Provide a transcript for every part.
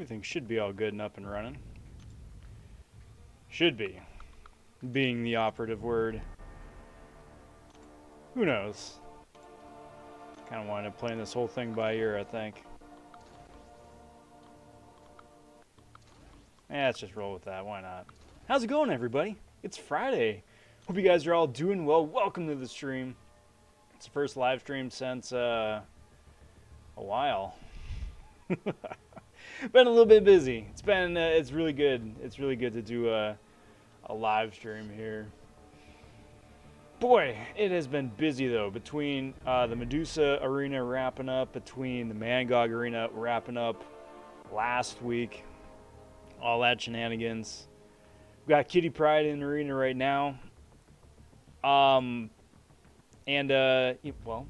Everything should be all good and up and running. Should be. Being the operative word. Who knows? Kind of wind up playing this whole thing by ear, I think. Let's just roll with that. Why not? How's it going, everybody? It's Friday. Hope you guys are all doing well. Welcome to the stream. It's the first live stream since a while. Been a little bit busy. It's really good. It's really good to do a live stream here. Boy, it has been busy though. Between the Medusa Arena wrapping up, between the mcoc Arena wrapping up last week, all that shenanigans. We got Kitty Pryde in the arena right now. Well,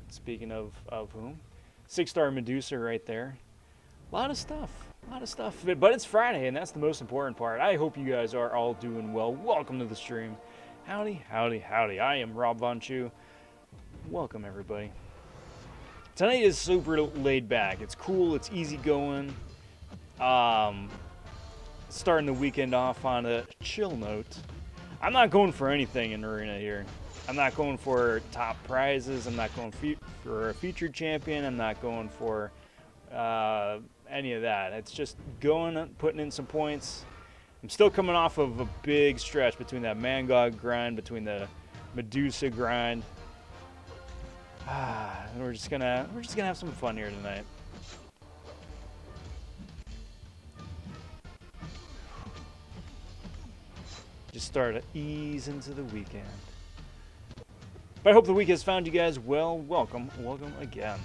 speaking of whom, 6-star Medusa right there. A lot of stuff. But it's Friday, and that's the most important part. I hope you guys are all doing well. Welcome to the stream. Howdy, howdy, howdy. I am Rob vonShoe. Welcome, everybody. Tonight is super laid back. It's cool. It's easy going. Starting the weekend off on a chill note. I'm not going for anything in arena here. I'm not going for top prizes. I'm not going for a featured champion. I'm not going for any of that. It's just going, putting in some points. I'm still coming off of a big stretch between that mcoc grind, between the Medusa grind. We're just gonna have some fun here tonight. Just start to ease into the weekend. But I hope the week has found you guys well. Welcome again.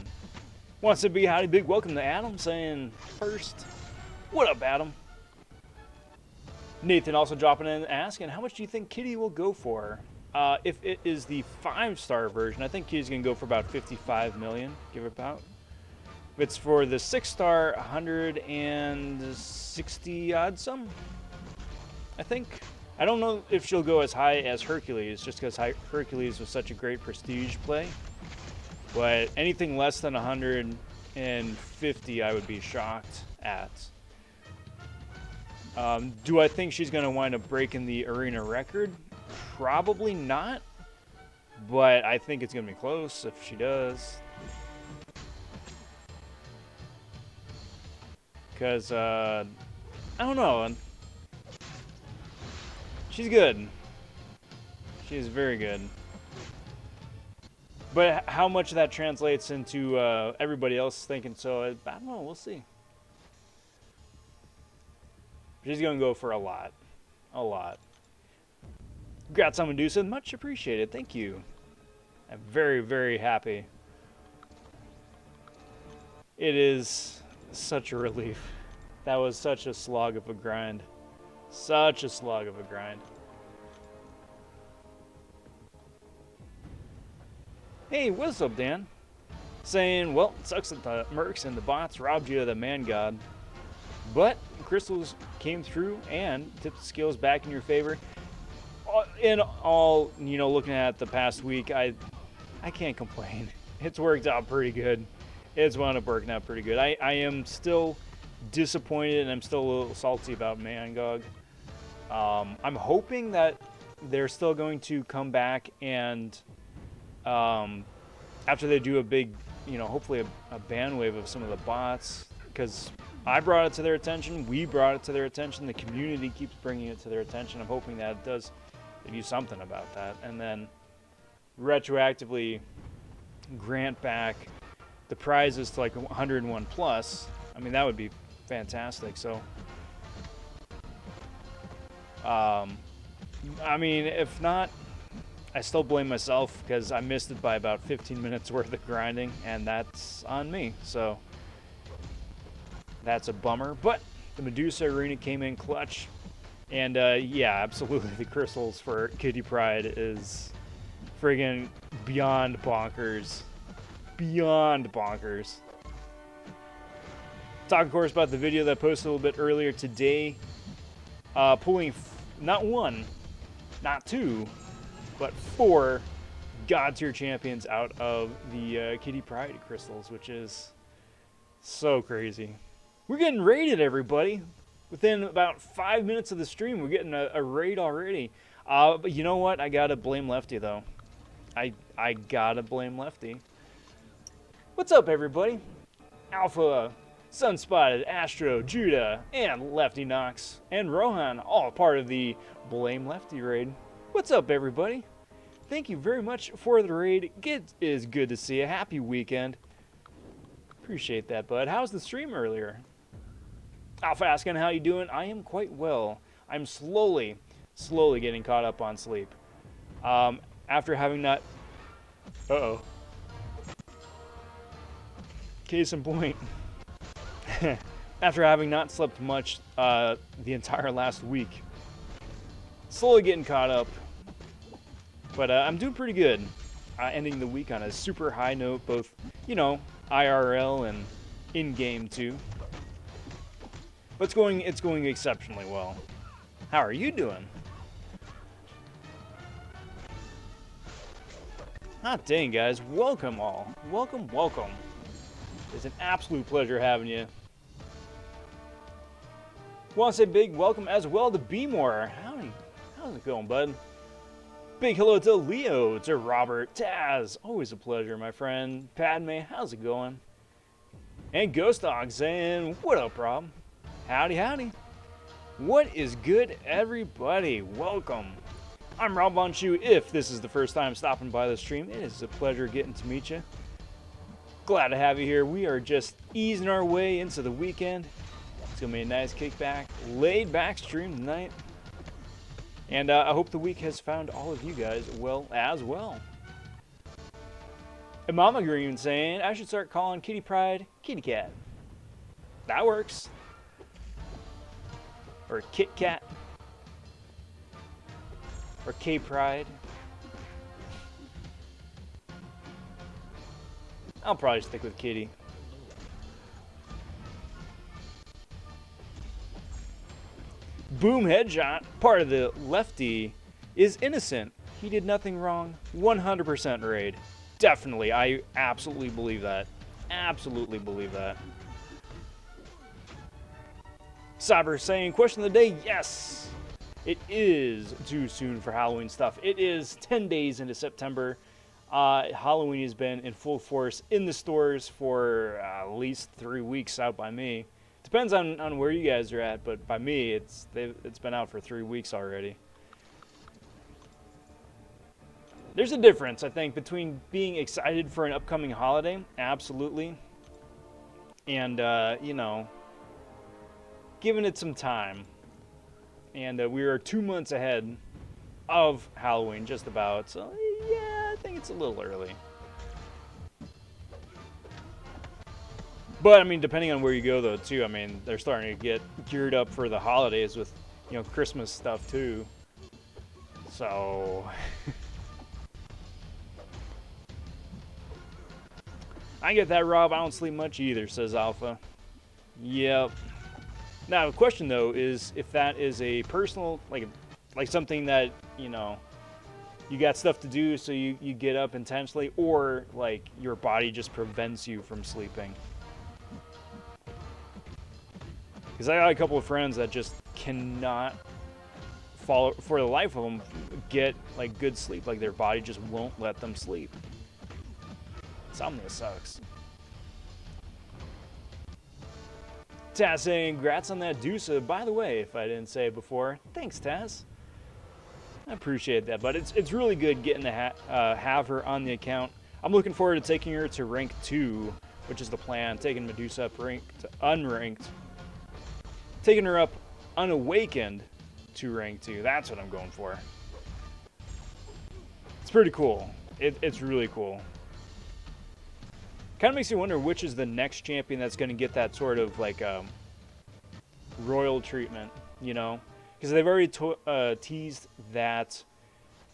Wants to be howdy big. Welcome to Adam saying first. What up, Adam? Nathan also dropping in and asking, how much do you think Kitty will go for? If it is the 5-star version, I think Kitty's going to go for about 55 million, give or about. If it's for the 6-star, 160 odd some, I think. I don't know if she'll go as high as Hercules, just because Hercules was such a great prestige play. But anything less than 150, I would be shocked at. Do I think she's going to wind up breaking the arena record? Probably not. But I think it's going to be close if she does. Because, I don't know. She's good. She's very good. But how much of that translates into everybody else thinking so, I don't know. We'll see. She's going to go for a lot. A lot. Congrats on Medusa. Much appreciated. Thank you. I'm very, very happy. It is such a relief. That was such a slog of a grind. Such a slog of a grind. Hey, what's up, Dan? Saying, well, it sucks that the mercs and the bots robbed you of the man god. But crystals came through and tipped the scales back in your favor. In all, looking at the past week, I can't complain. It's worked out pretty good. It's wound up working out pretty good. I am still disappointed and I'm still a little salty about mcoc. I'm hoping that they're still going to come back and after they do a big, hopefully a ban wave of some of the bots, because I brought it to their attention, we brought it to their attention, the community keeps bringing it to their attention. I'm hoping that it does do something about that, and then retroactively grant back the prizes to like 101 plus. I mean, that would be fantastic. So I mean, if not, I still blame myself because I missed it by about 15 minutes worth of grinding, and that's on me. So that's a bummer. But the Medusa Arena came in clutch. And yeah, absolutely, the crystals for Kitty Pryde is friggin' beyond bonkers. Beyond bonkers. Talk, of course, about the video that I posted a little bit earlier today. Pulling not one, not two, but 4 God-tier champions out of the Kitty Pryde crystals, which is so crazy. We're getting raided, everybody. Within about 5 minutes of the stream, we're getting a raid already. But you know what? I gotta blame Lefty, though. I gotta blame Lefty. What's up, everybody? Alpha, Sunspotted, Astro, Judah, and Lefty Knox, and Rohan, all part of the Blame Lefty raid. What's up, everybody? Thank you very much for the raid. It is good to see you. Happy weekend. Appreciate that, bud. How's the stream earlier? Alpha asking how you doing. I am quite well. I'm slowly getting caught up on sleep. After having not... Uh-oh. Case in point. After having not slept much the entire last week. Slowly getting caught up. But I'm doing pretty good. Ending the week on a super high note, both, you know, IRL and in-game too. But it's going exceptionally well. How are you doing? Hot dang, guys. Welcome all. Welcome, welcome. It's an absolute pleasure having you. Want to say big welcome as well to B-More. Howdy. How's it going, bud? Big hello to Leo, to Robert, Taz. Always a pleasure, my friend. Padme, how's it going? And Ghost Dog saying, what up, Rob? Howdy, howdy. What is good, everybody? Welcome. I'm Rob vonShoe. If this is the first time stopping by the stream, it is a pleasure getting to meet you. Glad to have you here. We are just easing our way into the weekend. It's going to be a nice kickback, laid-back stream tonight. And I hope the week has found all of you guys well as well. And Mama Green saying, I should start calling Kitty Pryde Kitty Cat. That works. Or Kit Kat. Or K Pride. I'll probably stick with Kitty. Boom headshot, part of the Lefty, is innocent. He did nothing wrong. 100% raid. Definitely, I absolutely believe that. Absolutely believe that. Cyber saying, question of the day, yes! It is too soon for Halloween stuff. It is 10 days into September. Halloween has been in full force in the stores for at least 3 weeks out by me. Depends on where you guys are at, but by me, it's been out for 3 weeks already. There's a difference, I think, between being excited for an upcoming holiday, absolutely, and, you know, giving it some time. And we are 2 months ahead of Halloween, just about, so yeah, I think it's a little early. But, I mean, depending on where you go, though, too, I mean, they're starting to get geared up for the holidays with, you know, Christmas stuff, too. So... I get that, Rob. I don't sleep much either, says Alpha. Yep. Now, the question, though, is if that is a personal, like something that, you know, you got stuff to do, so you get up intentionally, or, like, your body just prevents you from sleeping. Because I got a couple of friends that just cannot, for the life of them, get, like, good sleep. Like, their body just won't let them sleep. Insomnia sucks. Taz saying, congrats on that Deusa. By the way, if I didn't say it before, thanks, Taz. I appreciate that, but it's really good getting to have her on the account. I'm looking forward to taking her to rank 2, which is the plan. Taking Medusa up ranked to unranked. Taking her up unawakened to rank 2. That's what I'm going for. It's pretty cool. It's really cool. Kind of makes you wonder which is the next champion that's going to get that sort of like royal treatment, you know? Because they've already teased that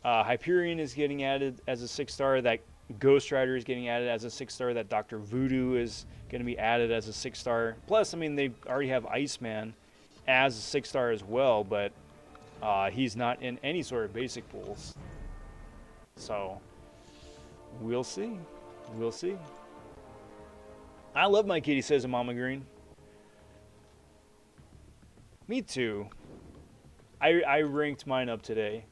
Hyperion is getting added as a 6-star, that Ghost Rider is getting added as a 6-star, that Dr. Voodoo is going to be added as a 6-star. Plus, I mean, they already have Iceman as a 6-star as well, but he's not in any sort of basic pools. So, we'll see. We'll see. I love my kitty, says Mama Green. Me too. I ranked mine up today.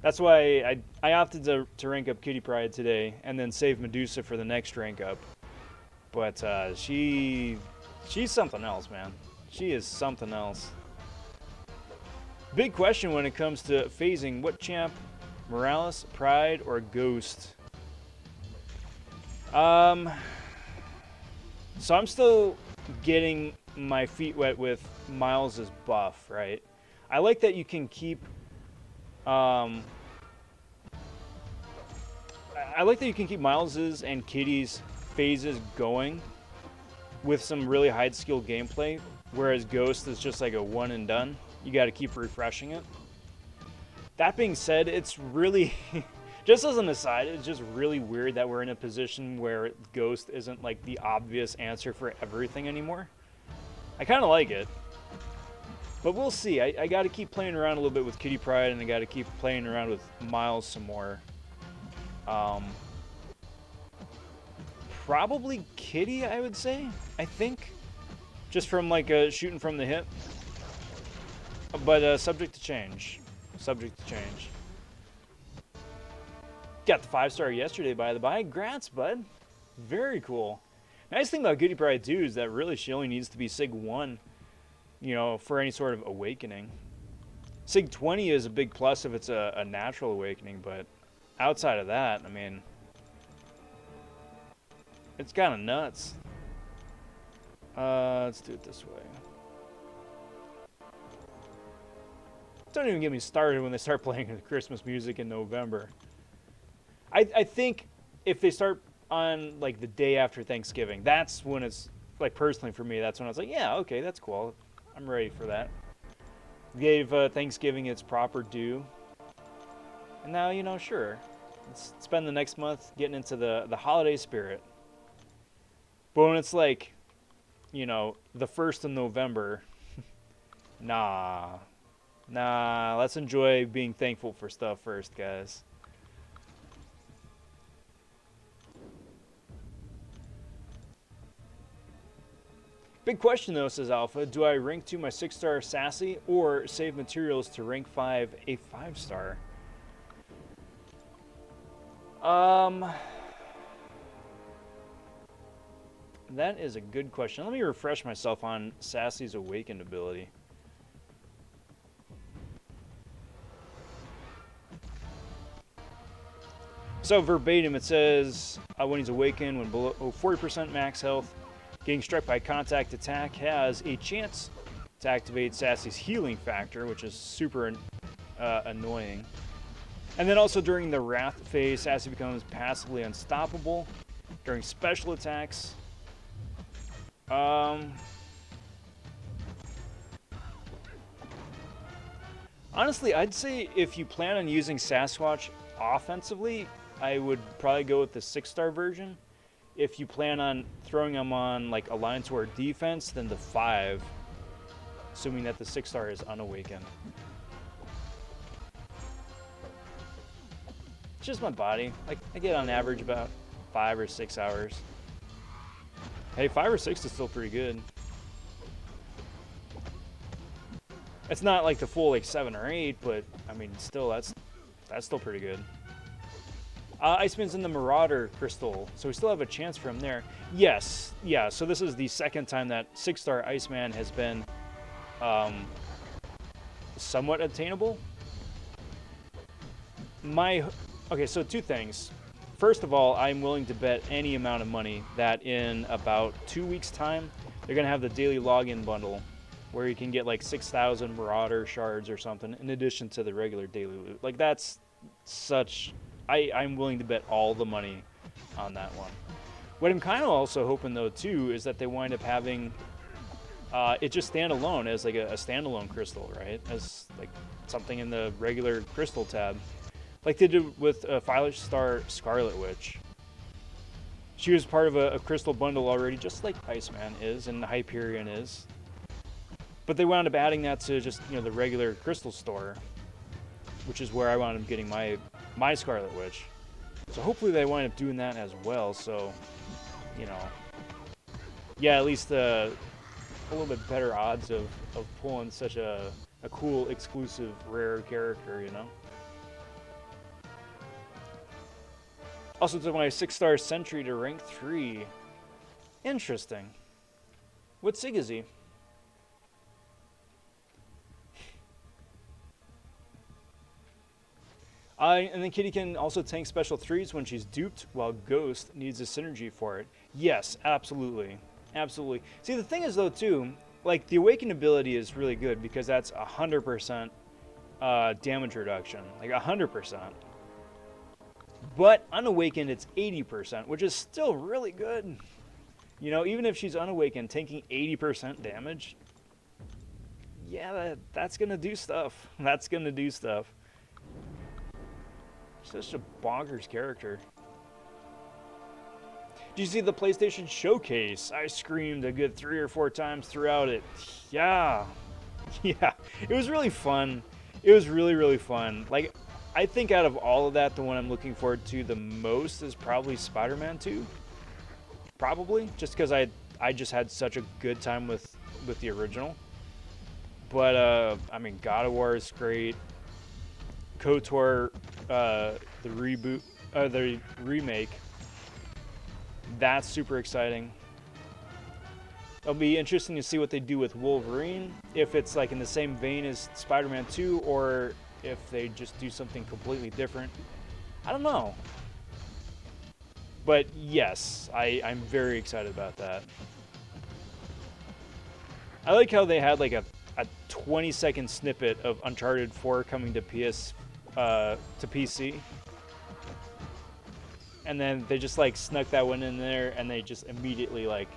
That's why I opted to rank up Kitty Pryde today and then save Medusa for the next rank up. But she's something else, man. She is something else. Big question when it comes to phasing. What champ? Morales, Pride, or Ghost? So I'm still getting my feet wet with Miles' buff, right? I like that you can keep I like that you can keep Miles's and Kitty's phases going with some really high skill gameplay, whereas Ghost is just like a one and done. You got to keep refreshing it. That being said, it's really just as an aside, it's just really weird that we're in a position where Ghost isn't like the obvious answer for everything anymore. I kind of like it. But we'll see. I got to keep playing around a little bit with Kitty Pryde, and I got to keep playing around with Miles some more. Probably Kitty, I would say. I think, just from like shooting from the hip. But subject to change. Subject to change. Got the 5-star yesterday, by the by. Grats, bud. Very cool. Nice thing about Kitty Pryde too is that really she only needs to be Sig 1. You know, for any sort of awakening. Sig 20 is a big plus if it's a natural awakening, but outside of that, I mean, it's kind of nuts. Let's do it this way. Don't even get me started when they start playing the Christmas music in November. I think if they start on, like, the day after Thanksgiving, that's when it's, like, personally for me, that's when I was like, yeah, okay, that's cool. I'm ready for that. Gave Thanksgiving its proper due. And now, you know, sure. Let's spend the next month getting into the holiday spirit. But when it's like, you know, the 1st of November, nah, let's enjoy being thankful for stuff first, guys. Big question though, says Alpha. Do I rank 2 my 6-star Sassy or save materials to rank 5 a 5-star? That is a good question. Let me refresh myself on Sassy's Awakened ability. So verbatim it says when he's awakened, when below 40% max health, getting struck by contact attack has a chance to activate Sassy's healing factor, which is super annoying. And then also during the Wrath phase, Sassy becomes passively unstoppable. During special attacks, honestly, I'd say if you plan on using Sasquatch offensively, I would probably go with the 6-star version. If you plan on throwing them on like Alliance or defense, then the 5, assuming that the 6-star is unawakened. It's just my body. Like I get on average about 5 or 6 hours. Hey, 5 or 6 is still pretty good. It's not like the full like 7 or 8, but I mean, still that's still pretty good. Iceman's in the Marauder Crystal, so we still have a chance for him there. Yes, yeah, so this is the second time that 6-star Iceman has been somewhat attainable. Okay, so 2 things. First of all, I'm willing to bet any amount of money that in about 2 weeks' time, they're going to have the daily login bundle where you can get like 6,000 Marauder shards or something in addition to the regular daily loot. Like that's such... I'm willing to bet all the money on that one. What I'm kind of also hoping, though, too, is that they wind up having it just stand alone as like a standalone crystal, right? As like something in the regular crystal tab. Like they did with 5-star Scarlet Witch. She was part of a crystal bundle already, just like Iceman is and Hyperion is. But they wound up adding that to just, you know, the regular crystal store, which is where I wound up getting my Scarlet Witch. So hopefully they wind up doing that as well. So, you know, yeah, at least a little bit better odds of pulling such a cool, exclusive, rare character, you know? Also took my 6-star Sentry to rank 3. Interesting. What sig is he? And then Kitty can also tank special 3s when she's duped, while Ghost needs a synergy for it. Yes, absolutely. Absolutely. See, the thing is, though, too, like, the Awakened ability is really good because that's 100% damage reduction. Like, 100%. But Unawakened, it's 80%, which is still really good. You know, even if she's Unawakened, tanking 80% damage, yeah, that's going to do stuff. That's going to do stuff. Such a bonkers character. Did you see the PlayStation Showcase? I screamed a good 3 or 4 times throughout it. Yeah. Yeah. It was really fun. It was really, really fun. Like, I think out of all of that, the one I'm looking forward to the most is probably Spider-Man 2. Probably. Just because I just had such a good time with the original. But, I mean, God of War is great. KOTOR, the reboot, the remake, that's super exciting. It'll be interesting to see what they do with Wolverine, if it's like in the same vein as Spider-Man 2, or if they just do something completely different. I don't know. But yes, I'm very excited about that. I like how they had like a 20-second snippet of Uncharted 4 coming to PC, and then they just like snuck that one in there, and they just immediately like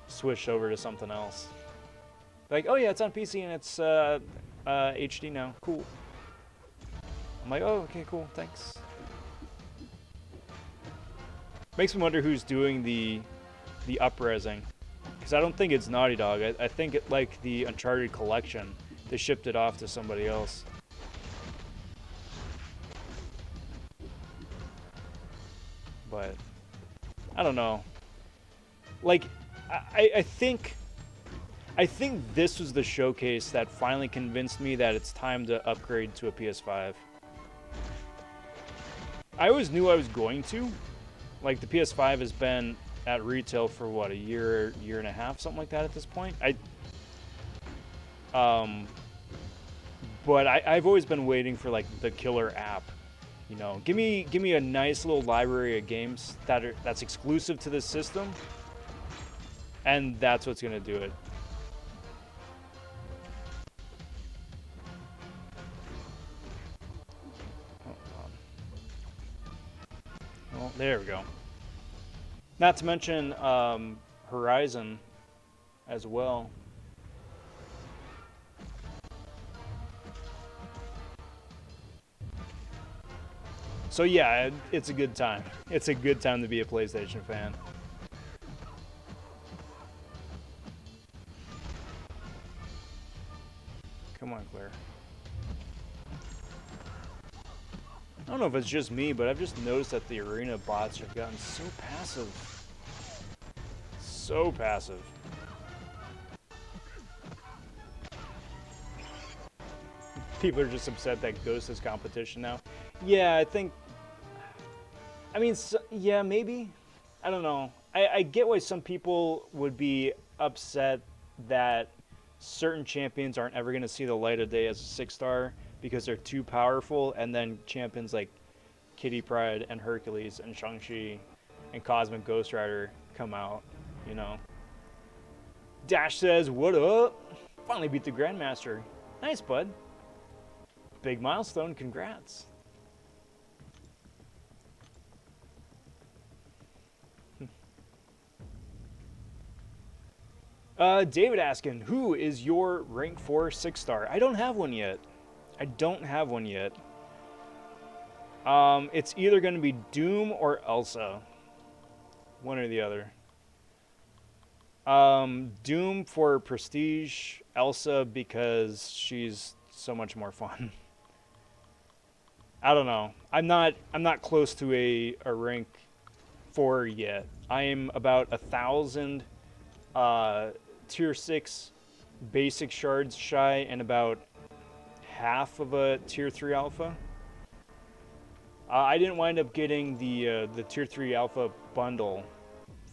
switched over to something else. Like, oh yeah, it's on PC and it's HD now. Cool. I'm like, oh, okay, cool, thanks. Makes me wonder who's doing the up-resing, because I don't think it's Naughty Dog. I think it, like the Uncharted collection, they shipped it off to somebody else. But I don't know. Like, I think this was the showcase that finally convinced me that it's time to upgrade to a PS5. I always knew I was going to. Like, the PS5 has been at retail for what, a year and a half, something like that at this point. But I've always been waiting for like the killer app. You know, give me a nice little library of games that's exclusive to this system, and that's what's gonna do it. Well, there we go. Not to mention Horizon as well. So yeah, it's a good time. It's a good time to be a PlayStation fan. Come on, Claire. I don't know if it's just me, but I've just noticed that the arena bots have gotten so passive. So passive. People are just upset that Ghost is competition now. Yeah, I mean, so, yeah, maybe. I don't know. I get why some people would be upset that certain champions aren't ever going to see the light of day as a 6-star because they're too powerful, and then champions like Kitty Pryde and Hercules and Shang-Chi and Cosmic Ghost Rider come out, you know. Dash says, what up? Finally beat the Grandmaster. Nice, bud. Big milestone, congrats. David asking, who is your rank 4 6-star? I don't have one yet. I don't have one yet. It's either going to be Doom or Elsa. One or the other. Doom for prestige, Elsa because she's so much more fun. I don't know. I'm not close to a rank 4 yet. I am about 1,000 tier 6 basic shards shy and about half of a tier 3 alpha. I didn't wind up getting the tier 3 alpha bundle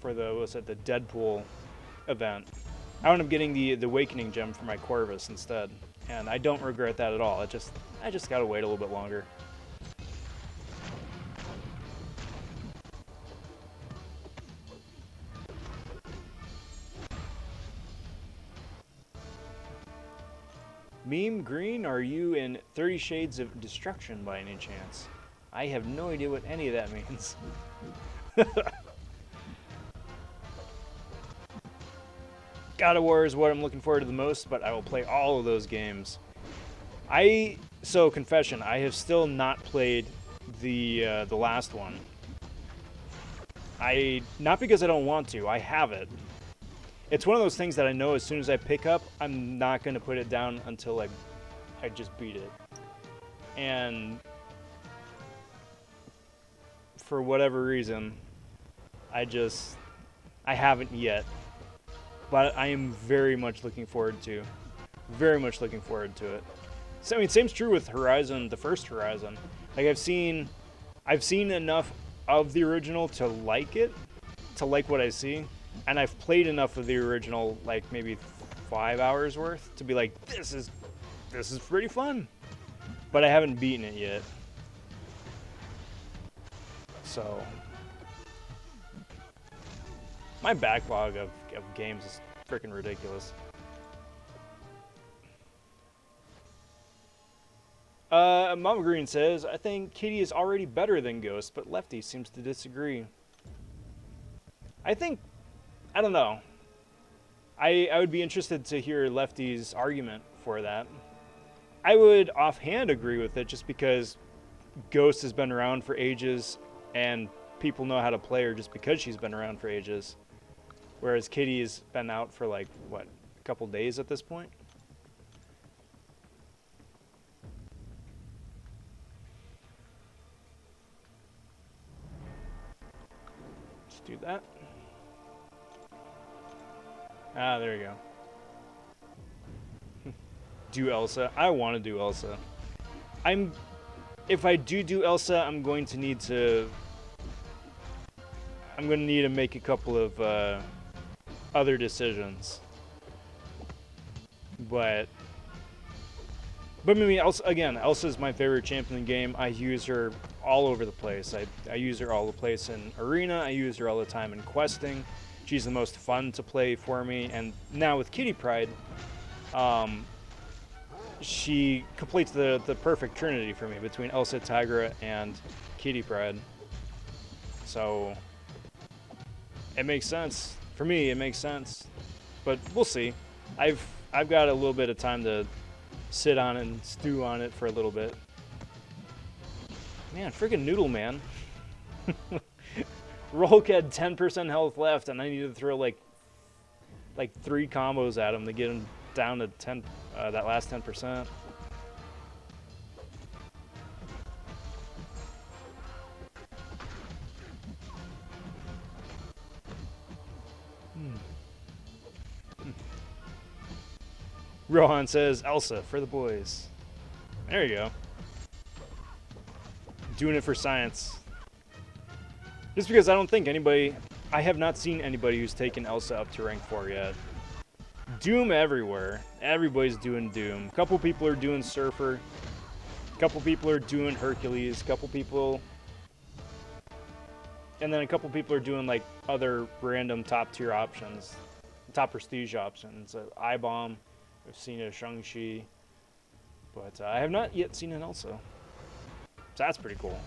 for the Deadpool event. I wound up getting the Awakening gem for my Corvus instead, and I don't regret that at all. I just gotta wait a little bit longer. Meme Green, are you in 30 Shades of Destruction by any chance? I have no idea what any of that means. God of War is what I'm looking forward to the most, but I will play all of those games. So confession, I have still not played the last one. Not because I don't want to, I have it. It's one of those things that I know as soon as I pick up, I'm not going to put it down until I just beat it. And for whatever reason, I haven't yet. But I am very much looking forward to it. So, I mean, same's true with Horizon, the first Horizon. Like I've seen enough of the original to like it, to like what I see, and I've played enough of the original, like maybe 5 hours worth, to be like, this is pretty fun. But I haven't beaten it yet. So my backlog of games is freaking ridiculous. Mama Green says, I think Kitty is already better than Ghost, but Lefty seems to disagree. I don't know. I would be interested to hear Lefty's argument for that. I would offhand agree with it just because Ghost has been around for ages and people know how to play her just because she's been around for ages. Whereas Kitty's been out for like, what, a couple days at this point? Let's do that. Ah, there you go. Do Elsa. I want to do Elsa. If I do Elsa, I'm going to need to make a couple of other decisions. But maybe Elsa's my favorite champion in the game. I use her all over the place. I use her all the place in Arena. I use her all the time in questing. She's the most fun to play for me. And now with Kitty Pryde, she completes the perfect trinity for me between Elsa, Tigra, and Kitty Pryde. So it makes sense. For me, it makes sense. But we'll see. I've got a little bit of time to sit on it and stew on it for a little bit. Man, friggin' Noodle Man. Rolk had 10% health left, and I needed to throw like 3 combos at him to get him down to 10. That last 10%. Rohan says, Elsa, for the boys. There you go. Doing it for science. Just because I have not seen anybody who's taken Elsa up to rank 4 yet. Doom everywhere. Everybody's doing Doom. A couple people are doing Surfer. A couple people are doing Hercules. A couple people... And then a couple people are doing, like, other random top-tier options. Top prestige options. I-Bomb. I've seen a Shang-Chi. But I have not yet seen an Elsa. So that's pretty cool.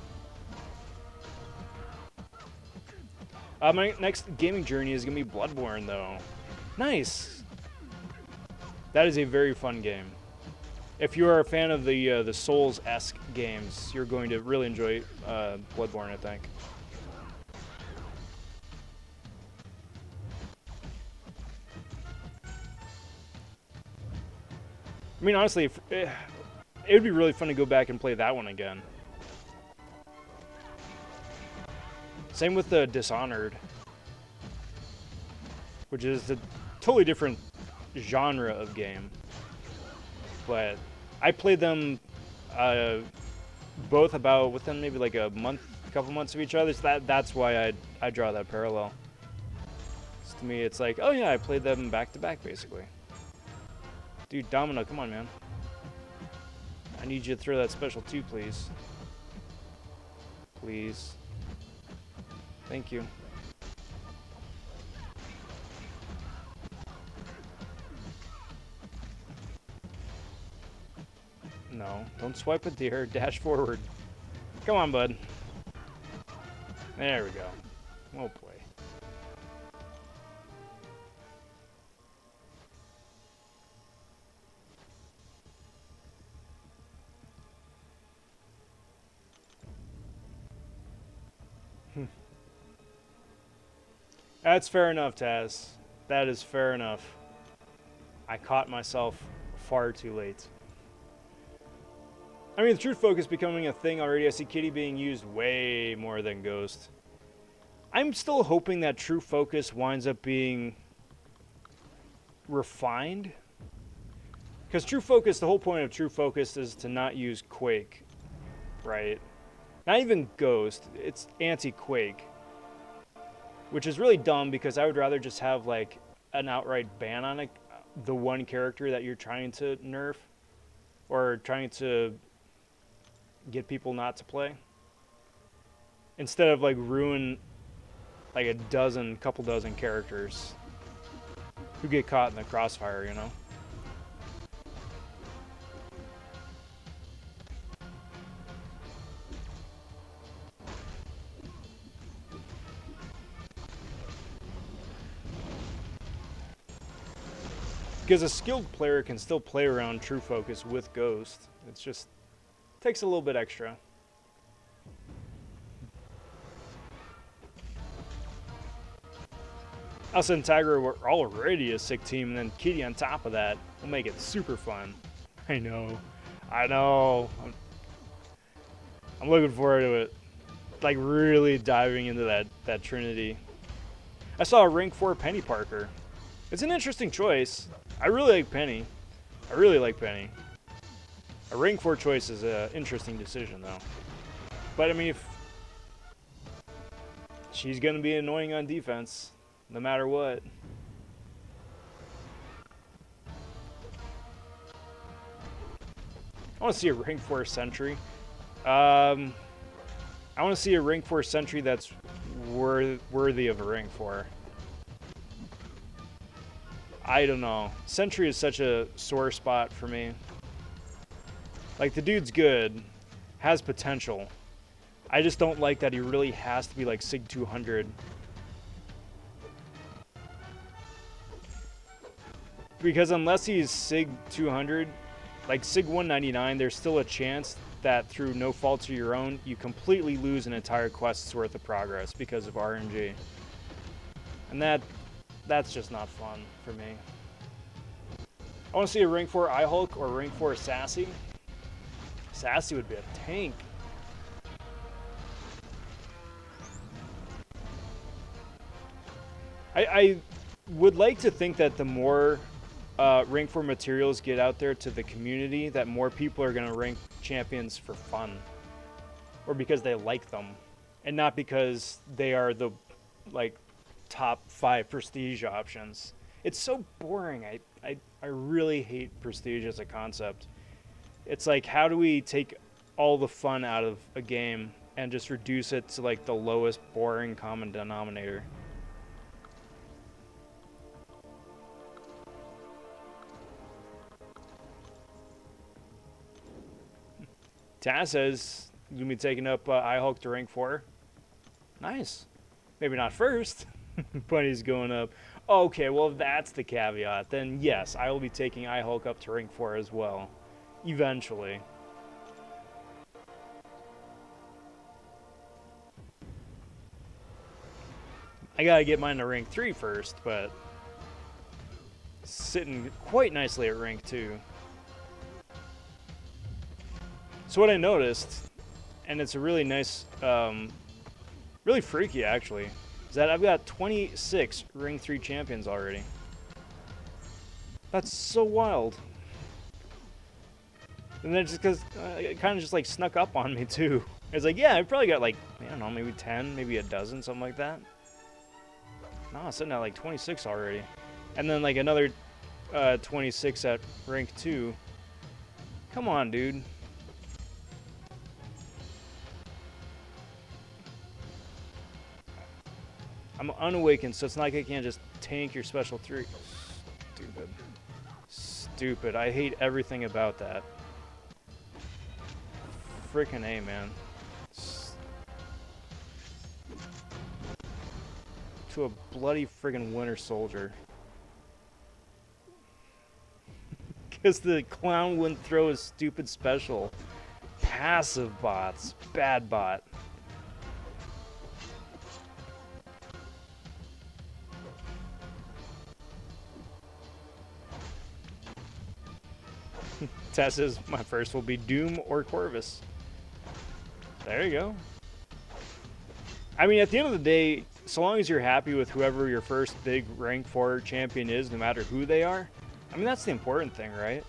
My next gaming journey is going to be Bloodborne, though. Nice! That is a very fun game. If you are a fan of the Souls-esque games, you're going to really enjoy Bloodborne, I think. I mean, honestly, it would be really fun to go back and play that one again. Same with the Dishonored, which is a totally different genre of game. But I played them both about within maybe like a couple months of each other. So that's why I draw that parallel. So to me, it's like, oh yeah, I played them back to back basically. Dude, Domino, come on, man. I need you to throw that special 2, please. Please. Thank you. No, don't swipe it there. Dash forward. Come on, bud. There we go. We'll play. That's fair enough, Taz. That is fair enough. I caught myself far too late. I mean, True Focus becoming a thing already. I see Kitty being used way more than Ghost. I'm still hoping that True Focus winds up being refined. Because True Focus, the whole point of True Focus is to not use Quake, right? Not even Ghost, it's anti-Quake. Which is really dumb because I would rather just have like an outright ban on the one character that you're trying to nerf or trying to get people not to play, instead of like ruin like a couple dozen characters who get caught in the crossfire, you know? Because a skilled player can still play around True Focus with Ghost. It's just takes a little bit extra. Us and Tiger were already a sick team, and then Kitty on top of that will make it super fun. I know. I'm looking forward to it. Like really diving into that trinity. I saw a rank 4 Penny Parker. It's an interesting choice. I really like Penny. A rank 4 choice is an interesting decision, though. But, I mean, if she's going to be annoying on defense, no matter what. I want to see a rank 4 Sentry. I want to see a rank 4 Sentry that's worthy of a rank 4. I don't know. Sentry is such a sore spot for me. Like, the dude's good, has potential. I just don't like that he really has to be like Sig 200. Because unless he's Sig 200, like Sig 199, there's still a chance that through no fault of your own, you completely lose an entire quest's worth of progress because of RNG. And that's just not fun for me. I want to see a rank 4 iHulk or rank 4 Sassy. Sassy would be a tank. I would like to think that the more rank 4 materials get out there to the community, that more people are going to rank champions for fun. Or because they like them. And not because they are the, like, top 5 prestige options. It's so boring. I really hate prestige as a concept. It's like, how do we take all the fun out of a game and just reduce it to like the lowest boring common denominator? Taz says you're going to be taking up iHulk to rank 4. Nice. Maybe not first, but he's going up. Okay, well, if that's the caveat, then yes, I will be taking iHulk up to rank 4 as well. Eventually. I gotta get mine to rank 3 first, but sitting quite nicely at rank 2. So what I noticed, and it's a really nice, really freaky actually, is that I've got 26 Ring 3 champions already. That's so wild. And then just because it kind of just like snuck up on me too. It's like, yeah, I probably got like, I don't know, maybe 10, maybe a dozen, something like that. No, I'm sitting at like 26 already. And then like another 26 at rank 2. Come on, dude. I'm unawakened, so it's not like I can't just tank your special 3. Stupid. Stupid. I hate everything about that. Frickin' A, man. To a bloody friggin' Winter Soldier. Because the clown wouldn't throw his stupid special. Passive bots. Bad bot. Tess says, my first will be Doom or Corvus. There you go. I mean, at the end of the day, so long as you're happy with whoever your first big rank 4 champion is, no matter who they are, I mean, that's the important thing, right?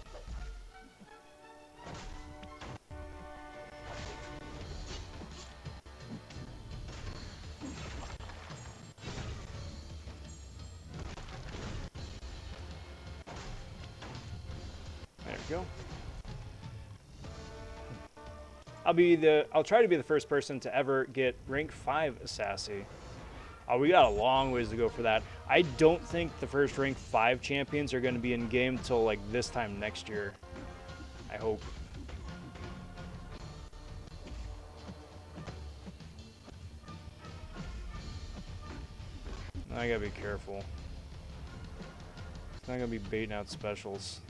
There we go. I'll try to be the first person to ever get rank 5 Sassy. We got a long ways to go for that. I don't think the first rank 5 champions are going to be in game till like this time next year. I hope. I gotta be careful. It's not gonna be baiting out specials.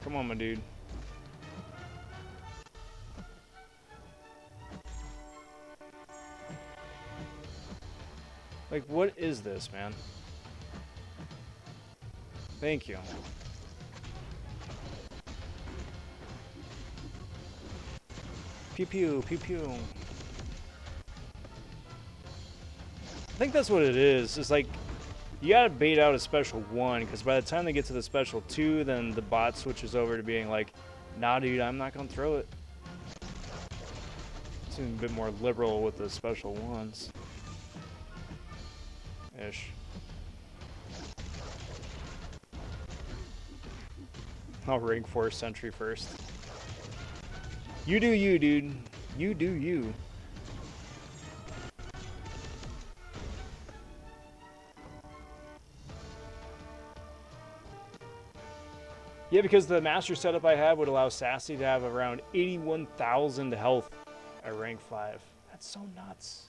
Come on, my dude. Like, what is this, man? Thank you. Pew pew, pew pew. I think that's what it is. It's like, you gotta bait out a special 1, because by the time they get to the special 2, then the bot switches over to being like, nah, dude, I'm not gonna throw it. Seems a bit more liberal with the special 1s. Ish. I'll rank 4 sentry first. You do you, dude. You do you. Yeah, because the master setup I have would allow Sassy to have around 81,000 health at rank 5. That's so nuts.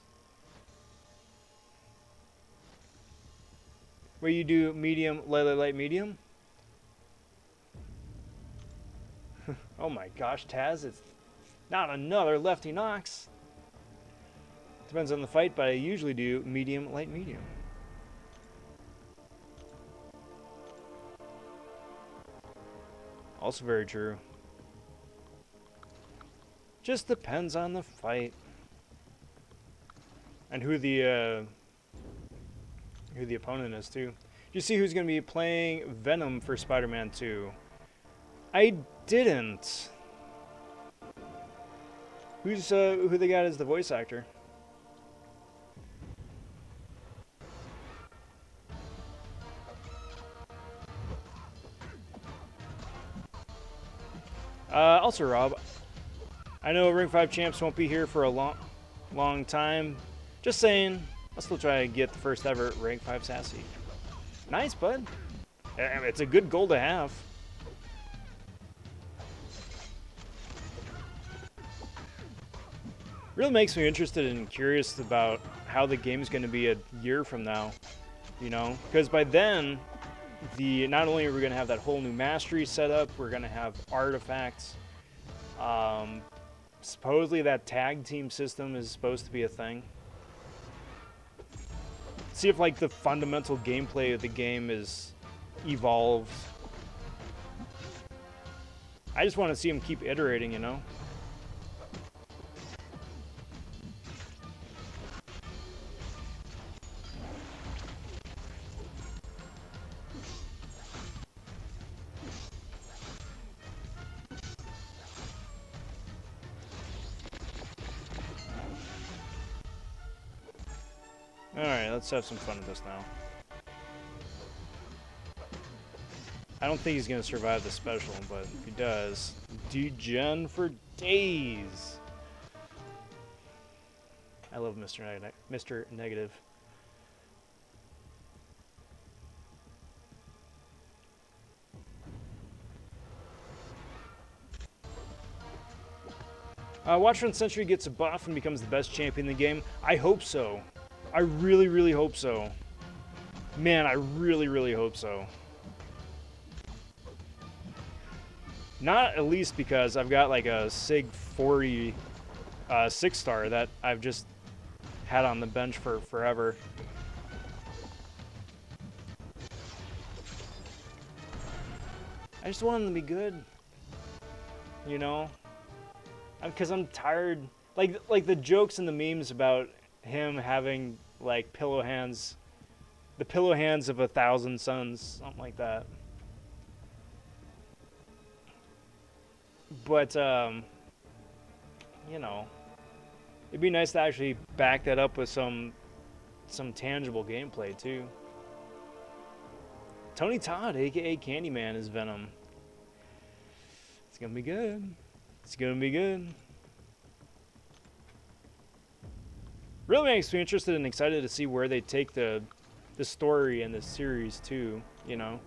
Where you do medium, light, medium? Oh my gosh, Taz, it's not another lefty Nox. Depends on the fight, but I usually do medium, light, medium. Also very true. Just depends on the fight. And who the opponent is too. You see who's going to be playing Venom for Spider-Man 2? I didn't. Who's who they got as the voice actor? Also, Rob, I know Ring 5 champs won't be here for a long time. Just saying, I'll still try to get the first ever Rank 5 Sassy. Nice, bud. It's a good goal to have. Really makes me interested and curious about how the game's going to be a year from now. You know, because by then, not only are we going to have that whole new mastery set up, we're going to have artifacts. Supposedly that tag team system is supposed to be a thing. See if like the fundamental gameplay of the game is evolved. I just want to see them keep iterating, you know? Alright, let's have some fun with this now. I don't think he's going to survive the special, but if he does, degen for days. I love Mr. Negative. Watchman Sentry gets a buff and becomes the best champion in the game. I hope so. I really, really hope so. Man, I really, really hope so. Not at least because I've got like a Sig 40 6-star that I've just had on the bench for forever. I just want him to be good. You know? Because I'm tired. Like the jokes and the memes about him having like pillow hands, the pillow hands of 1,000 suns, something like that. But you know, it'd be nice to actually back that up with some tangible gameplay too. Tony Todd, aka Candyman, is Venom. It's gonna be good. It's gonna be good. Really makes me interested and excited to see where they take the story and the series too, you know.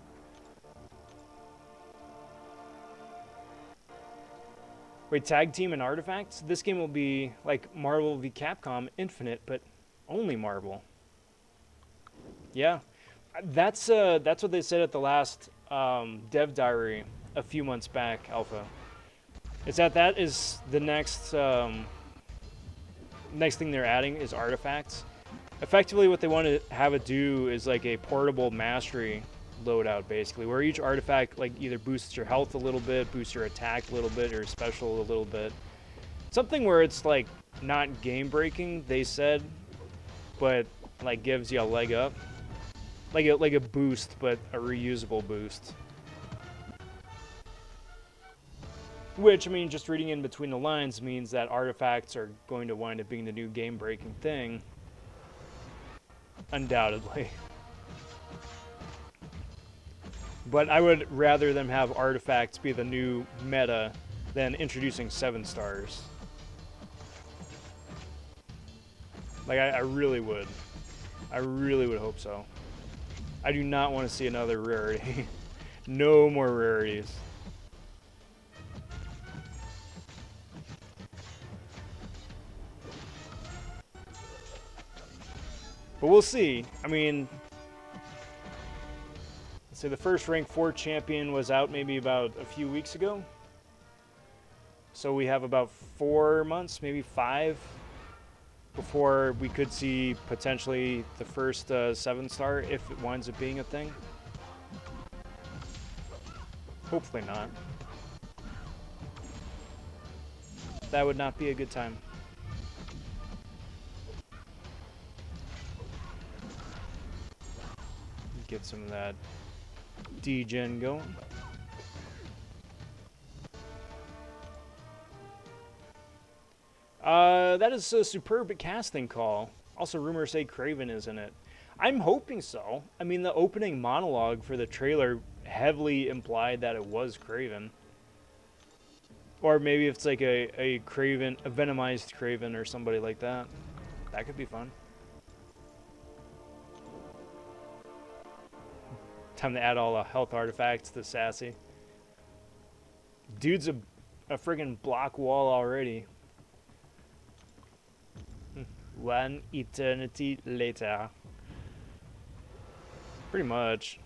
Wait, tag team and artifacts? This game will be like Marvel v Capcom Infinite, but only Marvel. Yeah. That's what they said at the last dev diary a few months back, Alpha. It's that is the next next thing they're adding is artifacts. Effectively, what they want to have it do is like a portable mastery loadout, basically, where each artifact like either boosts your health a little bit, boosts your attack a little bit, or special a little bit. Something where it's like not game breaking, they said, but like gives you a leg up, like a boost, but a reusable boost. Which, I mean, just reading in between the lines means that artifacts are going to wind up being the new game-breaking thing. Undoubtedly. But I would rather them have artifacts be the new meta than introducing 7-stars. Like, I really would. I really would hope so. I do not want to see another rarity. No more rarities. But we'll see. I mean, let's say the first rank 4 champion was out maybe about a few weeks ago. So we have about 4 months, maybe 5, before we could see potentially the first 7-star if it winds up being a thing. Hopefully not. That would not be a good time. Get some of that degen going. That is a superb casting call. Also, rumors say Kraven is in it. I'm hoping so. I mean, the opening monologue for the trailer heavily implied that it was Kraven. Or maybe it's like a Kraven, a Venomized Kraven or somebody like that. That could be fun. Time to add all the health artifacts to Sassy. Dude's a friggin' block wall already. 1 eternity later. Pretty much.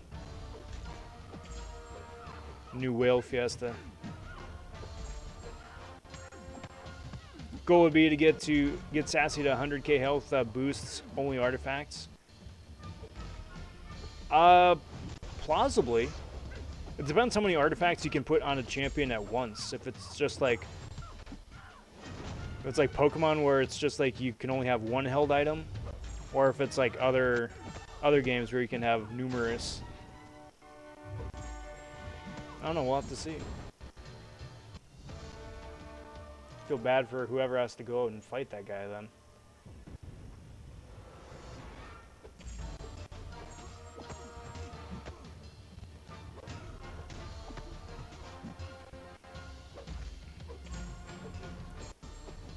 New whale fiesta. Goal would be to get Sassy to 100k health boosts only artifacts. Plausibly. It depends how many artifacts you can put on a champion at once. If it's just like, if it's like Pokemon where it's just like you can only have one held item, or if it's like other games where you can have numerous. I don't know, we'll have to see. Feel bad for whoever has to go out and fight that guy then.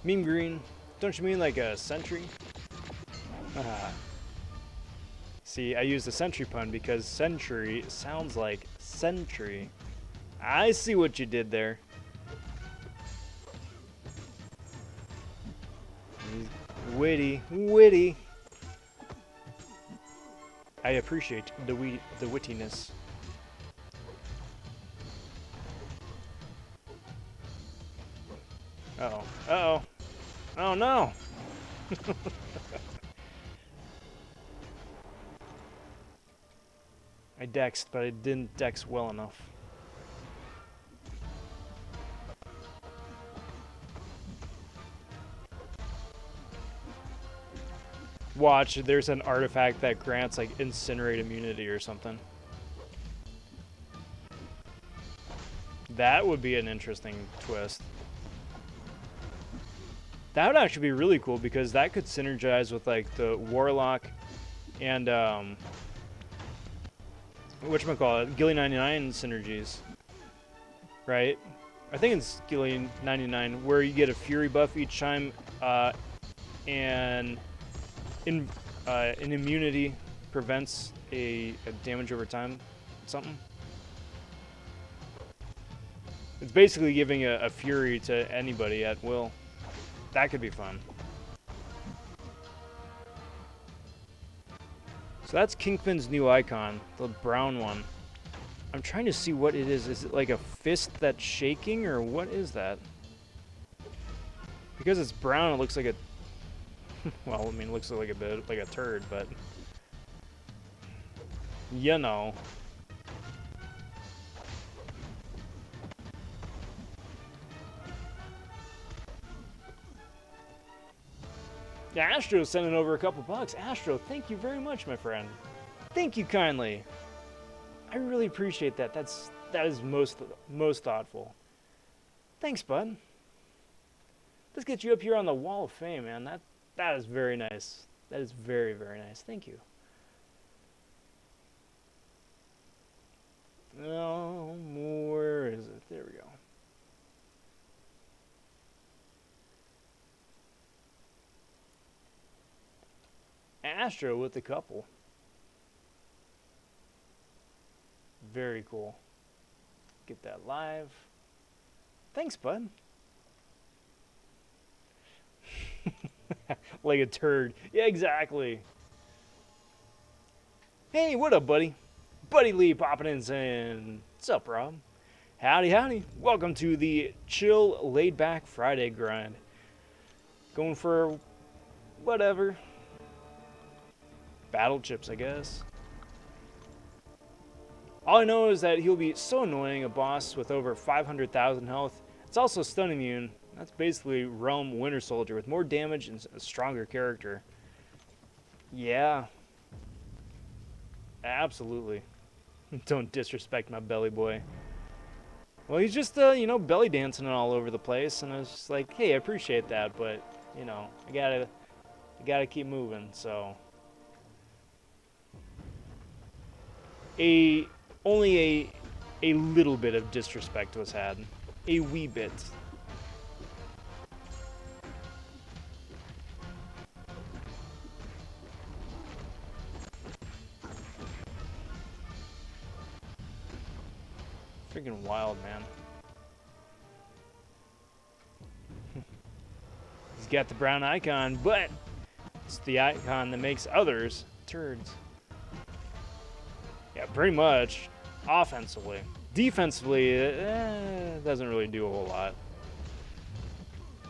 Meme green. Don't you mean like a sentry? See, I used the sentry pun because century sounds like century. I see what you did there. Witty, witty. I appreciate the wittiness. Uh-oh. Uh-oh. Oh, no! I dexed, but I didn't dex well enough. Watch, there's an artifact that grants, like, incinerate immunity or something. That would be an interesting twist. That would actually be really cool because that could synergize with, like, the Warlock and, whatchamacallit, Gilly 99 synergies. Right? I think it's Gilly 99, where you get a Fury buff each time, and an immunity prevents a damage over time. Something. It's basically giving a Fury to anybody at will. That could be fun. So that's Kingpin's new icon, the brown one. I'm trying to see what it is. Is it like a fist that's shaking, or what is that? Because it's brown, it looks like a... well, I mean, it looks like a bit like a turd, but... you know. Yeah, Astro's sending over a couple bucks. Astro, thank you very much, my friend. Thank you kindly. I really appreciate that. That is most thoughtful. Thanks, bud. Let's get you up here on the Wall of Fame, man. That is very nice. That is very, very nice. Thank you. Oh, where is it? There we go. Astro with the couple. Very cool. Get that live. Thanks, bud. Like a turd. Yeah, exactly. Hey, what up, buddy? Buddy Lee popping in saying, what's up, Rob? Howdy, howdy. Welcome to the chill, laid-back Friday grind. Going for whatever. Battle chips, I guess. All I know is that he'll be so annoying, a boss with over 500,000 health. It's also stun immune. That's basically Realm Winter Soldier with more damage and a stronger character. Yeah. Absolutely. Don't disrespect my belly boy. Well, he's just, you know, belly dancing all over the place, and I was just like, hey, I appreciate that, but, you know, I gotta keep moving, so... Only a little bit of disrespect was had. A wee bit. Freaking wild, man. He's got the brown icon, but it's the icon that makes others turds. Yeah, pretty much. Offensively. Defensively, it doesn't really do a whole lot.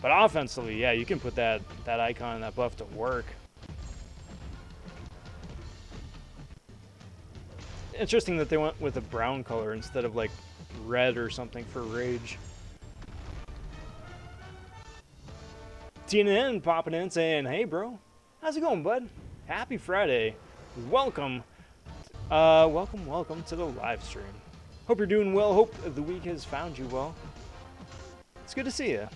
But offensively, yeah, you can put that icon and that buff to work. Interesting that they went with a brown color instead of, like, red or something for rage. TNN popping in saying, hey, bro. How's it going, bud? Happy Friday. Welcome. Welcome to the live stream. Hope you're doing well. Hope the week has found you well. It's good to see you.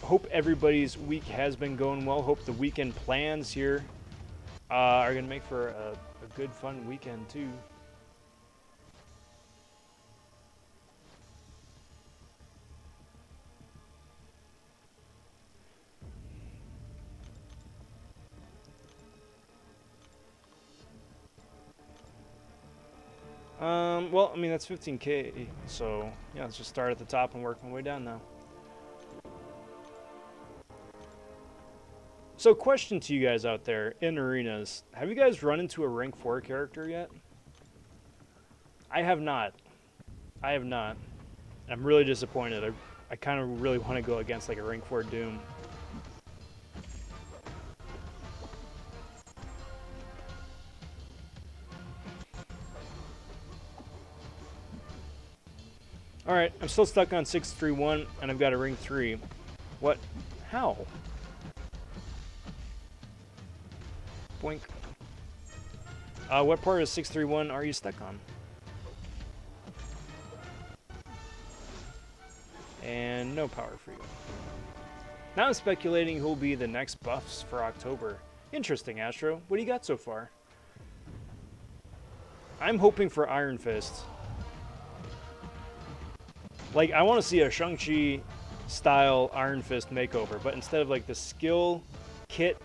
Hope everybody's week has been going well. Hope the weekend plans here are going to make for a good, fun weekend, too. Well, I mean, that's 15K, so yeah, let's just start at the top and work my way down now. So, question to you guys out there in arenas. Have you guys run into a rank 4 character yet? I have not. I have not. I'm really disappointed. I kind of really want to go against like a rank 4 Doom. Alright, I'm still stuck on 631, and I've got a ring 3. What? How? Boink. What part of 631 are you stuck on? And no power for you. Now I'm speculating who'll be the next buffs for October. Interesting, Astro. What do you got so far? I'm hoping for Iron Fist. Like, I want to see a Shang-Chi style Iron Fist makeover, but instead of like the skill kit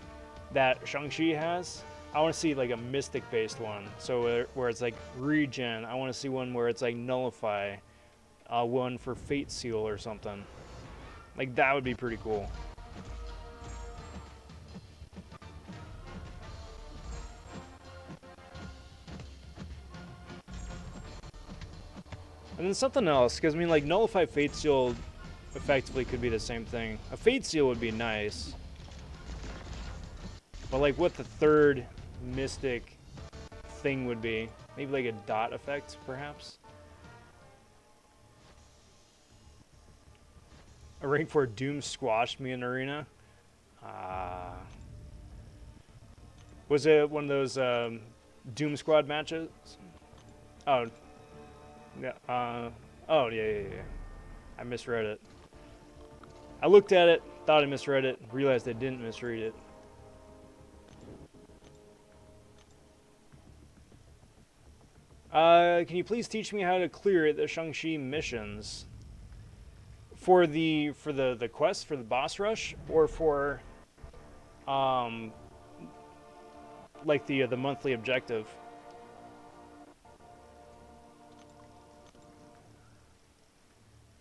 that Shang-Chi has, I want to see like a Mystic based one. So where it's like regen. I want to see one where it's like nullify. One for Fate Seal or something. Like, that would be pretty cool. And then something else, because I mean, like, nullify Fate Seal effectively could be the same thing. A Fate Seal would be nice. But like, what the third Mystic thing would be. Maybe like a dot effect, perhaps? A rank 4 Doom squashed me in Arena. Was it one of those Doom Squad matches? Oh. Yeah. Oh, yeah. I misread it. I looked at it, thought I misread it, realized I didn't misread it. Can you please teach me how to clear the Shang-Chi missions? For the quest, for the boss rush, or for like the monthly objective?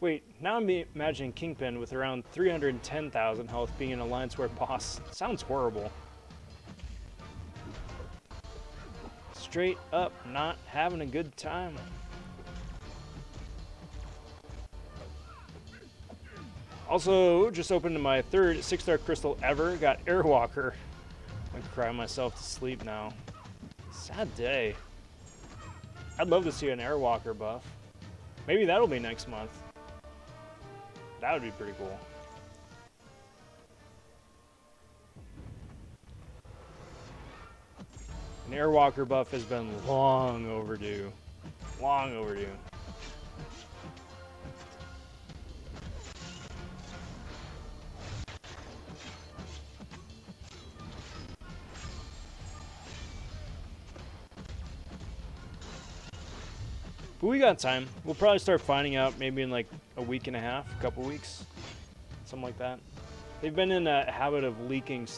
Wait, now I'm imagining Kingpin with around 310,000 health being an Alliance War boss. Sounds horrible. Straight up not having a good time. Also, just opened my third 6-star crystal ever. Got Airwalker. I'm crying myself to sleep now. Sad day. I'd love to see an Airwalker buff. Maybe that'll be next month. That would be pretty cool. An Airwalker buff has been long overdue. Long overdue. But we got time. We'll probably start finding out maybe in like a week and a half, a couple weeks. Something like that. They've been in a habit of leaking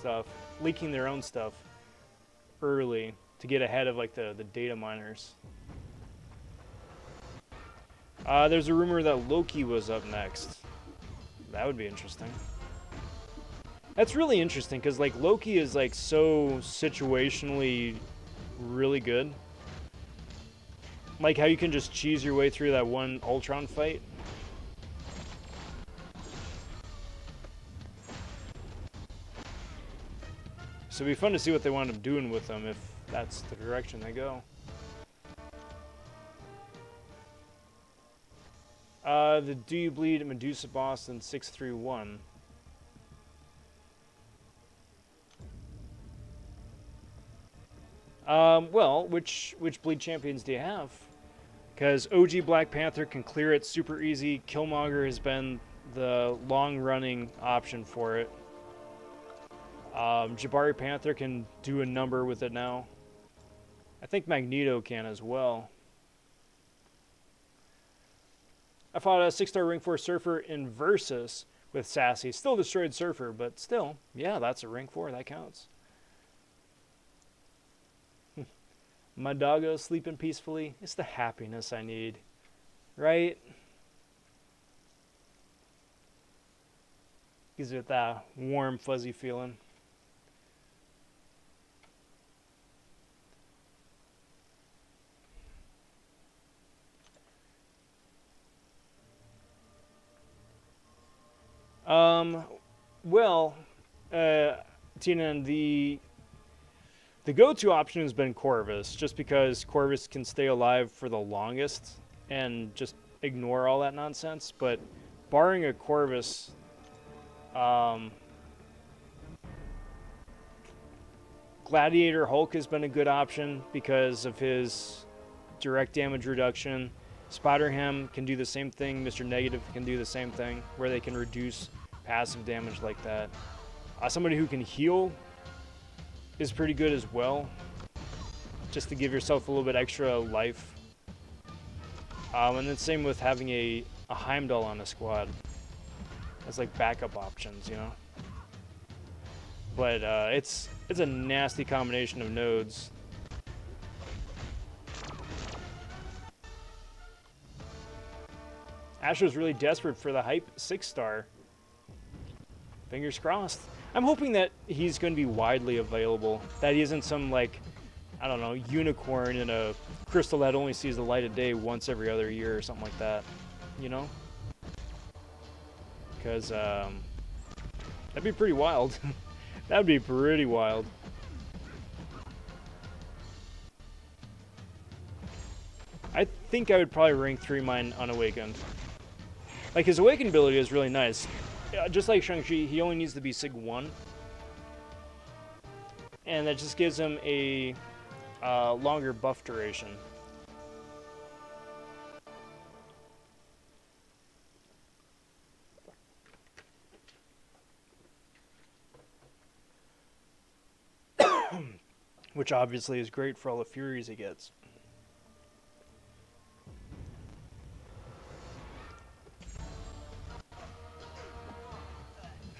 their own stuff early to get ahead of like the data miners. There's a rumor that Loki was up next. That would be interesting. That's really interesting because like Loki is like so situationally really good. Like how you can just cheese your way through that one Ultron fight. So it'd be fun to see what they wind up doing with them if that's the direction they go. The Do You Bleed Medusa boss in 631. Well, which bleed champions do you have? Because OG Black Panther can clear it super easy. Killmonger has been the long-running option for it. Jabari Panther can do a number with it now. I think Magneto can as well. I fought a 6-star Ring 4 Surfer in Versus with Sassy. Still destroyed Surfer, but still, yeah, that's a Ring 4. That counts. My doggo's sleeping peacefully. It's the happiness I need, right? Gives it that warm, fuzzy feeling. Well, Tina, the go-to option has been Corvus, just because Corvus can stay alive for the longest and just ignore all that nonsense. But barring a Corvus, Gladiator Hulk has been a good option because of his direct damage reduction. Spider-Ham can do the same thing. Mr. Negative can do the same thing, where they can reduce passive damage like that. Somebody who can heal is pretty good as well, just to give yourself a little bit extra life. And then same with having a Heimdall on a squad as like backup options, you know. But it's a nasty combination of nodes. Astro's really desperate for the hype 6-star. Fingers crossed. I'm hoping that he's going to be widely available. That he isn't some, like, I don't know, unicorn in a crystal that only sees the light of day once every other year or something like that. You know? Because, that'd be pretty wild. That'd be pretty wild. I think I would probably rank 3 mine Unawakened. Like, his Awakened ability is really nice. Just like Shang-Chi, he only needs to be Sig 1. And that just gives him a longer buff duration. Which obviously is great for all the Furies he gets.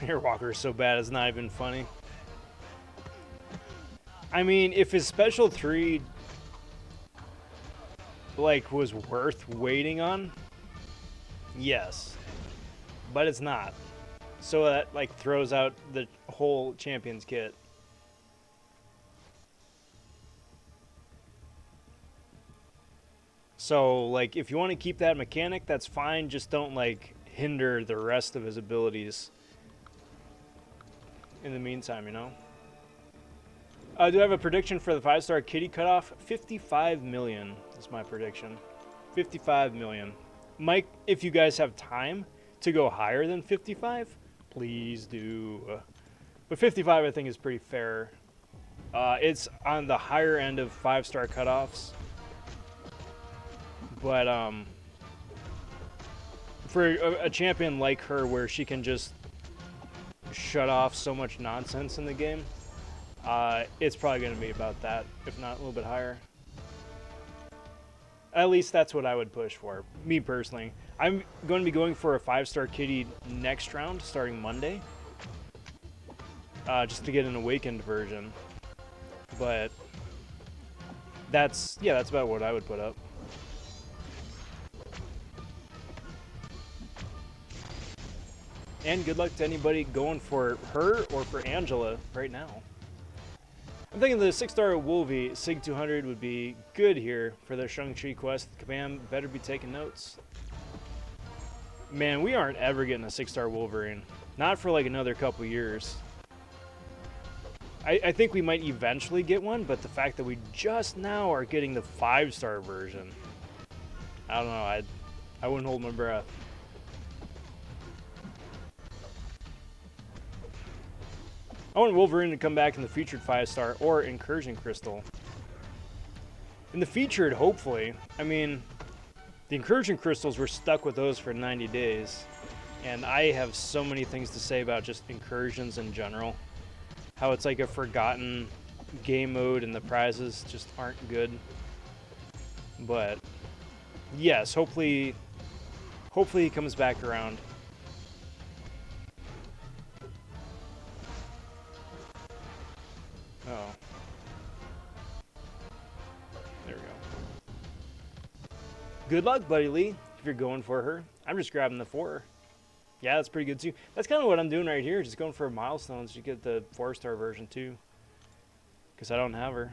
Airwalker is so bad it's not even funny. I mean, if his special 3 like was worth waiting on, yes. But it's not. So that like throws out the whole Champions kit. So like if you want to keep that mechanic, that's fine, just don't like hinder the rest of his abilities in the meantime, you know? Do I have a prediction for the 5-star Kitty cutoff? 55 million is my prediction. 55 million. Mike, if you guys have time to go higher than 55, please do. But 55 I think is pretty fair. It's on the higher end of 5-star cutoffs. But for a champion like her where she can just shut off so much nonsense in the game, it's probably going to be about that, if not a little bit higher. At least that's what I would push for, me personally. I'm going to be going for a 5-star Kitty next round, starting Monday, just to get an Awakened version. But that's about what I would put up. And good luck to anybody going for her or for Angela right now. I'm thinking the 6-star Wolvie Sig 200 would be good here for the Shang-Chi quest. Kabam better be taking notes. Man, we aren't ever getting a 6-star Wolverine. Not for like another couple years. I think we might eventually get one, but the fact that we just now are getting the 5-star version, I don't know, I wouldn't hold my breath. I want Wolverine to come back in the featured 5-star or Incursion Crystal. In the featured, hopefully. I mean, the Incursion Crystals, we're stuck with those for 90 days. And I have so many things to say about just Incursions in general. How it's like a forgotten game mode and the prizes just aren't good. But, yes, hopefully he comes back around. Oh. Good luck, Buddy Lee, if you're going for her. I'm just grabbing the 4. Yeah, that's pretty good too. That's kind of what I'm doing right here, just going for Milestones to get the 4-star version too. Because I don't have her.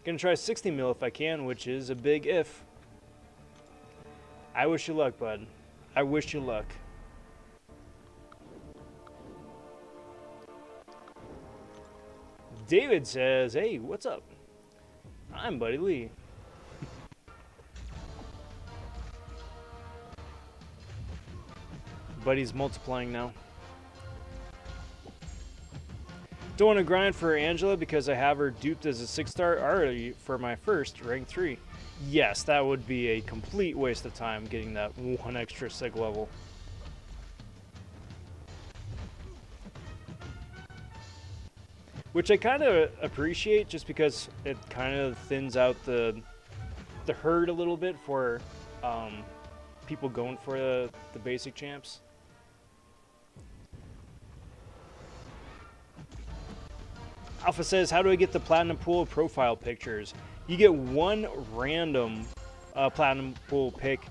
Gonna try 60 mil if I can, which is a big if. I wish you luck, bud. I wish you luck. David says, hey, what's up? I'm Buddy Lee. Buddy's multiplying now. Don't want to grind for Angela because I have her duped as a 6-star already for my first rank 3. Yes, that would be a complete waste of time getting that 1 extra sig level. Which I kind of appreciate just because it kind of thins out the herd a little bit for people going for the basic champs. Alpha says, how do I get the Platinum Pool profile pictures? You get 1 random Platinum Pool pick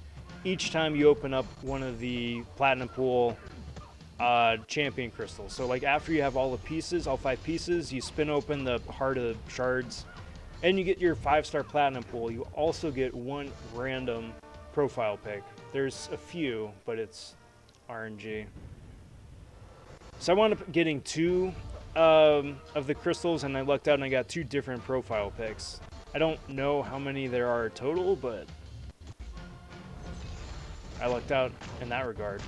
each time you open up one of the Platinum Pool champion crystals. So like after you have all the pieces, all 5 pieces, you spin open the Heart of Shards and you get your 5-star Platinum Pool. You also get 1 random profile pick. There's a few, but it's RNG. So I wound up getting 2 of the crystals, and I lucked out and I got 2 different profile picks. I don't know how many there are total, but I lucked out in that regard.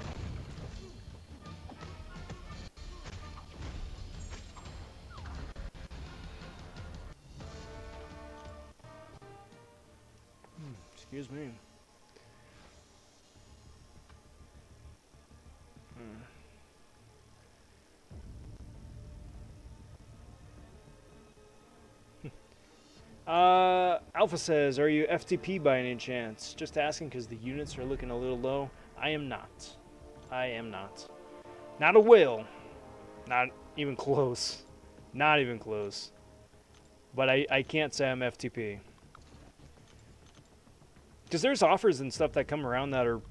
Excuse me. Alpha says, are you FTP by any chance? Just asking because the units are looking a little low. I am not. I am not. Not a whale. Not even close. Not even close. But I can't say I'm FTP. Because there's offers and stuff that come around that are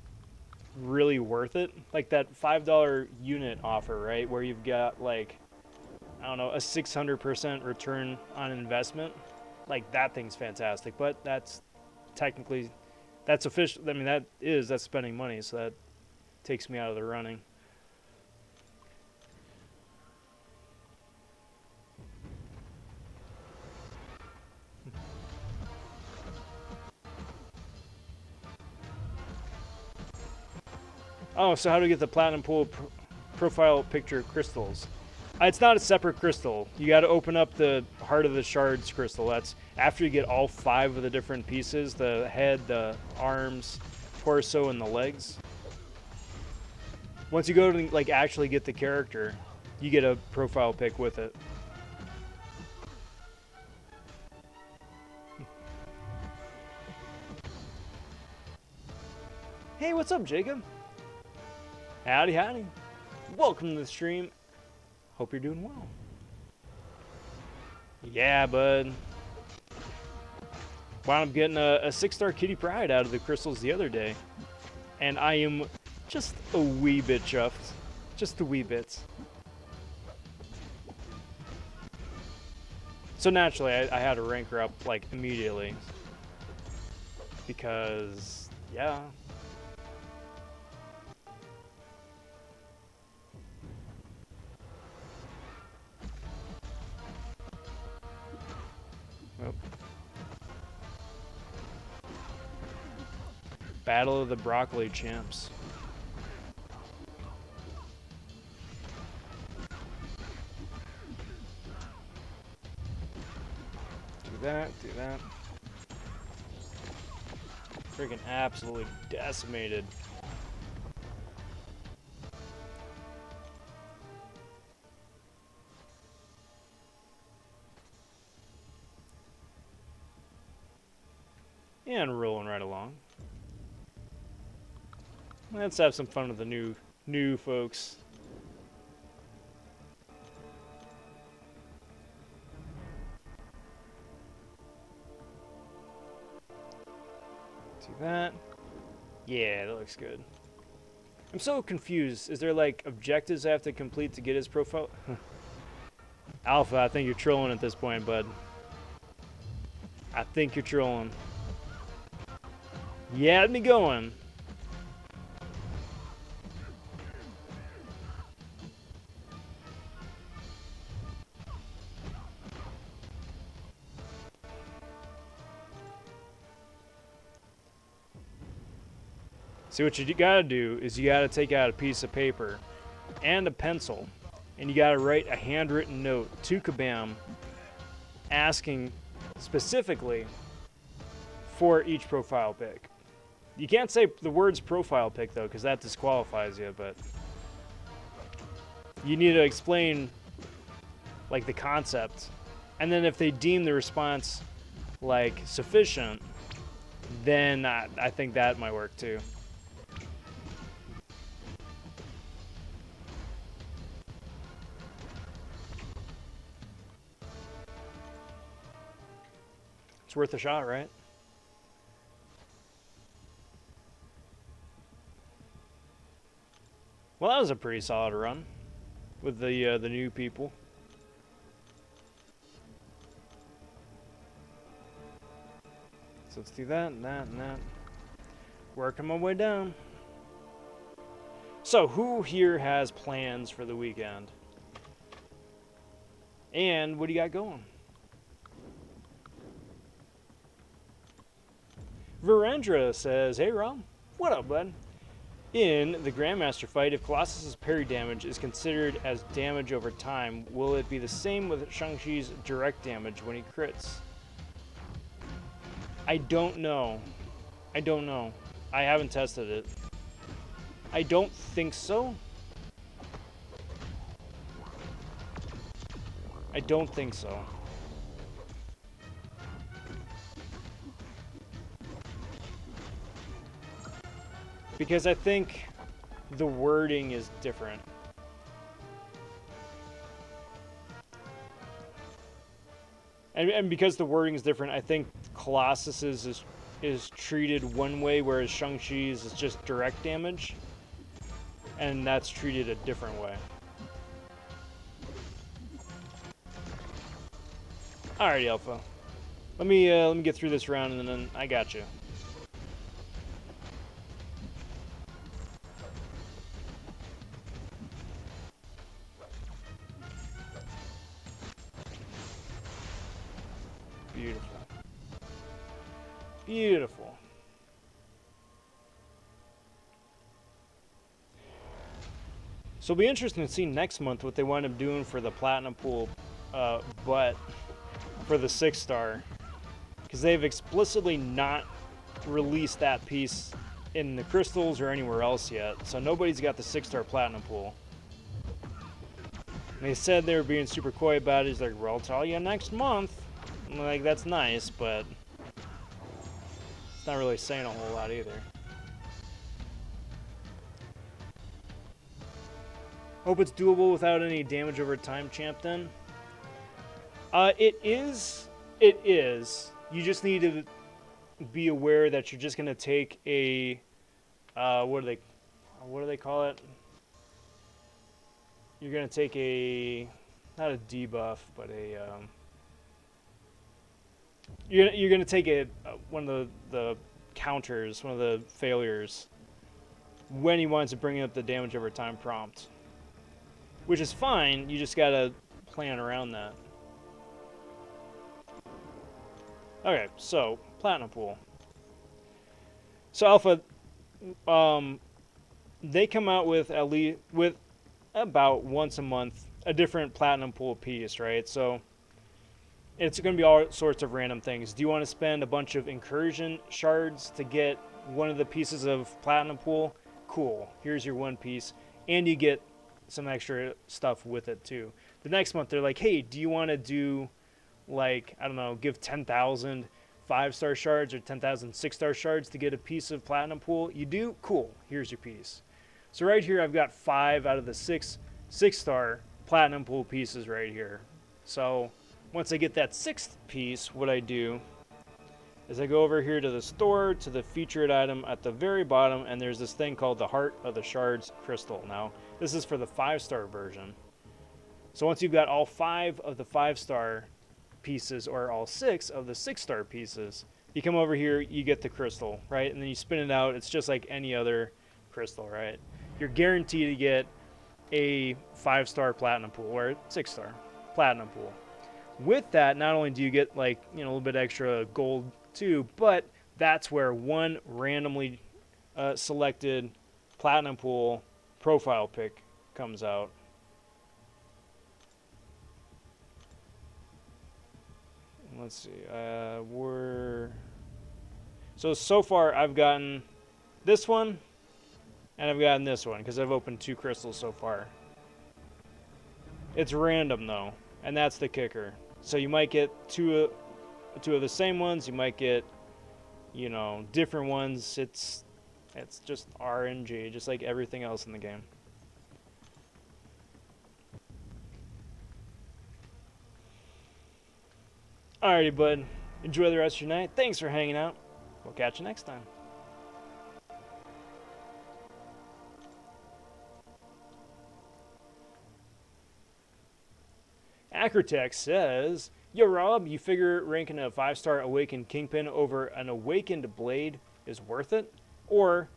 really worth it. Like that $5 unit offer, right? Where you've got like, I don't know, a 600% return on investment. Like that thing's fantastic, but that's technically, that's official. I mean, that's spending money, so that takes me out of the running. Oh, so how do you get the Platinum Pool profile picture crystals? It's not a separate crystal. You got to open up the Heart of the Shards crystal. That's after you get all 5 of the different pieces, the head, the arms, torso, and the legs. Once you go to like actually get the character, you get a profile pic with it. Hey, what's up, Jacob? Howdy, howdy. Welcome to the stream. Hope you're doing well. Yeah, bud. Wound up getting a 6-star Kitty Pryde out of the crystals the other day. And I am just a wee bit chuffed. Just a wee bit. So naturally, I had to rank her up like immediately. Because, yeah. Oh. Battle of the Broccoli Champs. Do that, do that. Freaking absolutely decimated. And rolling right along. Let's have some fun with the new folks. do that. Yeah, that looks good. I'm so confused. Is there like objectives I have to complete to get his profile? Alpha, I think you're trolling at this point, bud. I think you're trolling. Yeah, let me going. See, what you gotta do is you gotta take out a piece of paper and a pencil, and you gotta write a handwritten note to Kabam asking specifically for each profile pic. You can't say the words profile pic though, because that disqualifies you, but you need to explain like the concept, and then if they deem the response like sufficient, then I think that might work too. It's worth a shot, right? Well, that was a pretty solid run with the new people. So let's do that and that and that. Working my way down. So who here has plans for the weekend? And what do you got going? Virendra says, hey Rom, what up bud? In the Grandmaster fight, if Colossus's parry damage is considered as damage over time, will it be the same with Shang-Chi's direct damage when he crits? I don't know. I don't know. I haven't tested it. I don't think so. I don't think so. Because I think the wording is different. And because the wording is different, I think Colossus's is treated one way, whereas Shang-Chi's is just direct damage. And that's treated a different way. Alrighty, Alpha. Let me get through this round and then I got you. Beautiful. Beautiful. So it'll be interesting to see next month what they wind up doing for the Platinum Pool, but for the 6-star. Because they've explicitly not released that piece in the crystals or anywhere else yet. So nobody's got the 6-star Platinum Pool. And they said they were being super coy about it. He's like, well, I'll tell you next month. I'm like, that's nice, but it's not really saying a whole lot either. Hope it's doable without any damage over time, champ, then. It is. It is. You just need to be aware that you're just going to take a, what do they call it? You're going to take a, not a debuff, but a, you're going to take a, one of the counters, one of the failures, when he wants to bring up the damage over time prompt. Which is fine, you just got to plan around that. Okay, so, Platinum Pool. So, Alpha, they come out with at least, with about once a month, a different Platinum Pool piece, right? So, it's going to be all sorts of random things. Do you want to spend a bunch of incursion shards to get one of the pieces of Platinum Pool? Cool, here's your one piece. And you get some extra stuff with it too. The next month, they're like, hey, do you want to do, like, I don't know, give 10,000 5-star shards or 10,000 6-star shards to get a piece of Platinum Pool? You do? Cool. Here's your piece. So right here, I've got 5 out of the 6-star Platinum Pool pieces right here. So once I get that 6th piece, what I do is I go over here to the store, to the featured item at the very bottom, and there's this thing called the Heart of the Shards crystal. Now, this is for the 5-star version. So once you've got all 5 of the 5-star pieces, or all 6 of the 6-star pieces, you come over here, you get the crystal, right? And then you spin it out. It's just like any other crystal, right? You're guaranteed to get a 5-star platinum pool or 6-star platinum pool. With that, not only do you get like, you know, a little bit extra gold too, but that's where one randomly selected platinum pool profile pic comes out. Let's see, so far I've gotten this one and I've gotten this one because I've opened 2 crystals so far. It's random though, and that's the kicker. So you might get two of the same ones, you might get, you know, different ones. It's just RNG, just like everything else in the game. Alrighty, bud. Enjoy the rest of your night. Thanks for hanging out. We'll catch you next time. Acrotech says, yo, Rob, you figure ranking a 5-star Awakened Kingpin over an Awakened Blade is worth it? Or,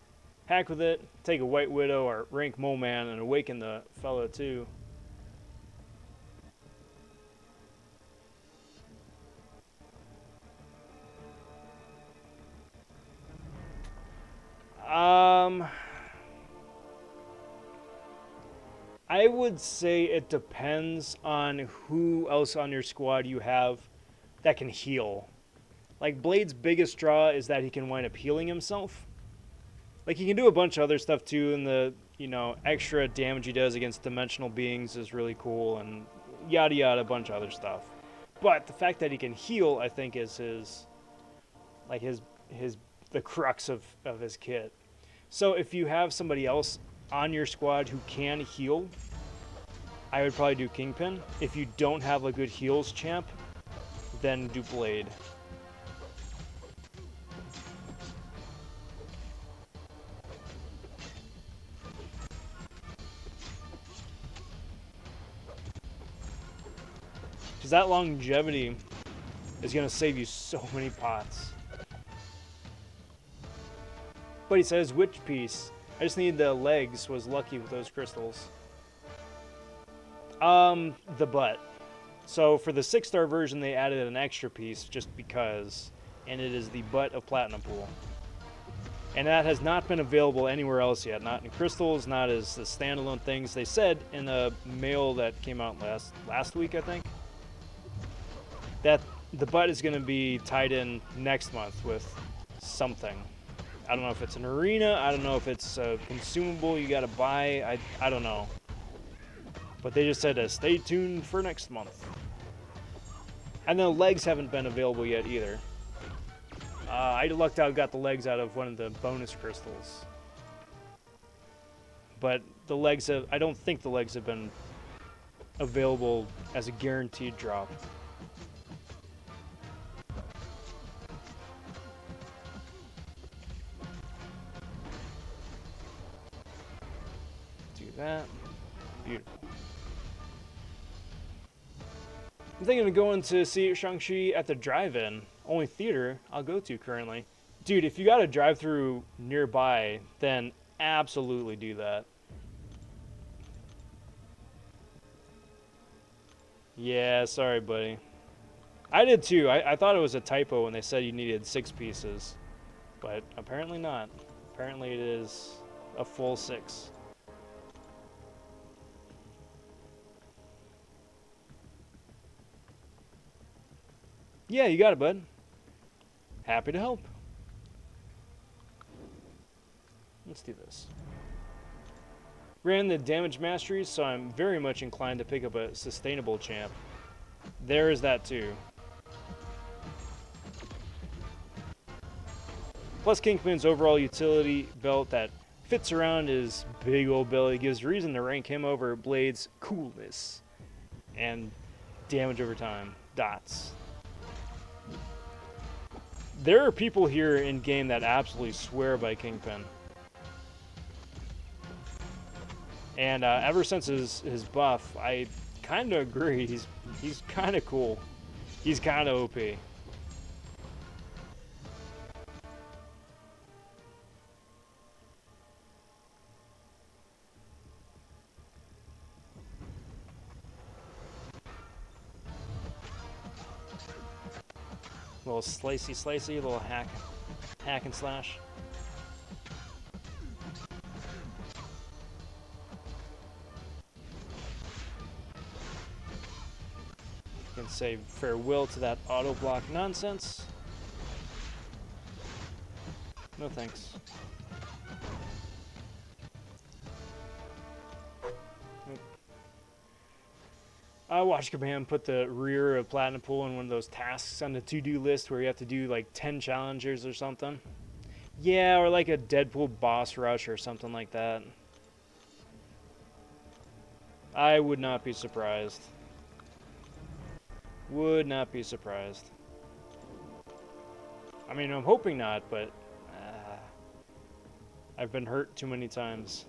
heck with it, take a White Widow or rank Mole Man and awaken the fellow too. I would say it depends on who else on your squad you have that can heal. Like, Blade's biggest draw is that he can wind up healing himself. Like, he can do a bunch of other stuff too, and the, you know, extra damage he does against dimensional beings is really cool, and yada yada, a bunch of other stuff. But the fact that he can heal, I think, is the crux of his kit. So if you have somebody else on your squad who can heal, I would probably do Kingpin. If you don't have a good heals champ, then do Blade. Because that longevity is going to save you so many pots. But he says, which piece? I just need the legs, was lucky with those crystals. The butt. So for the 6-star version, they added an extra piece just because, and it is the butt of Platinum Pool. And that has not been available anywhere else yet. Not in crystals, not as the standalone things. They said in a mail that came out last week, I think, that the butt is going to be tied in next month with something. I don't know if it's an arena. I don't know if it's a consumable you got to buy. I don't know. But they just said to stay tuned for next month. And the legs haven't been available yet either. I lucked out, got the legs out of one of the bonus crystals. But the legs have, I don't think the legs have been available as a guaranteed drop. Do that. Beautiful. I'm thinking of going to see Shang-Chi at the drive-in. Only theater I'll go to currently. Dude, if you got a drive-through nearby, then absolutely do that. Yeah, sorry, buddy. I did too. I thought it was a typo when they said you needed 6 pieces. But apparently not. Apparently it is a full 6. Yeah, you got it, bud. Happy to help. Let's do this. Ran the damage masteries, so I'm very much inclined to pick up a sustainable champ. There is that too. Plus Kingpin's overall utility belt that fits around his big old belly gives reason to rank him over Blade's coolness and damage over time. Dots. There are people here in game that absolutely swear by Kingpin. And ever since his buff, I kind of agree. He's kind of cool. He's kind of OP. Little slicey, little hack and slash. You can say farewell to that auto block nonsense. No thanks. Watch Command put the rear of Platinum Pool in one of those tasks on the to-do list where you have to do like 10 challengers or something. Yeah, or like a Deadpool boss rush or something like that. I would not be surprised. Would not be surprised. I mean, I'm hoping not, but I've been hurt too many times.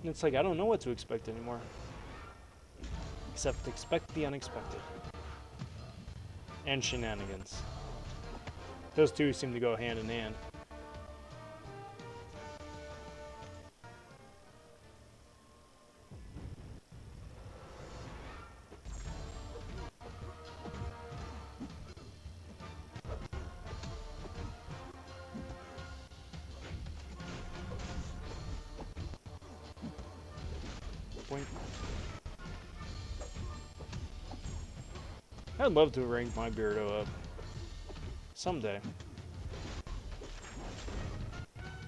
And it's like, I don't know what to expect anymore. Except expect the unexpected. And shenanigans. Those two seem to go hand in hand. Boink. I'd love to rank my Beardo up. Someday.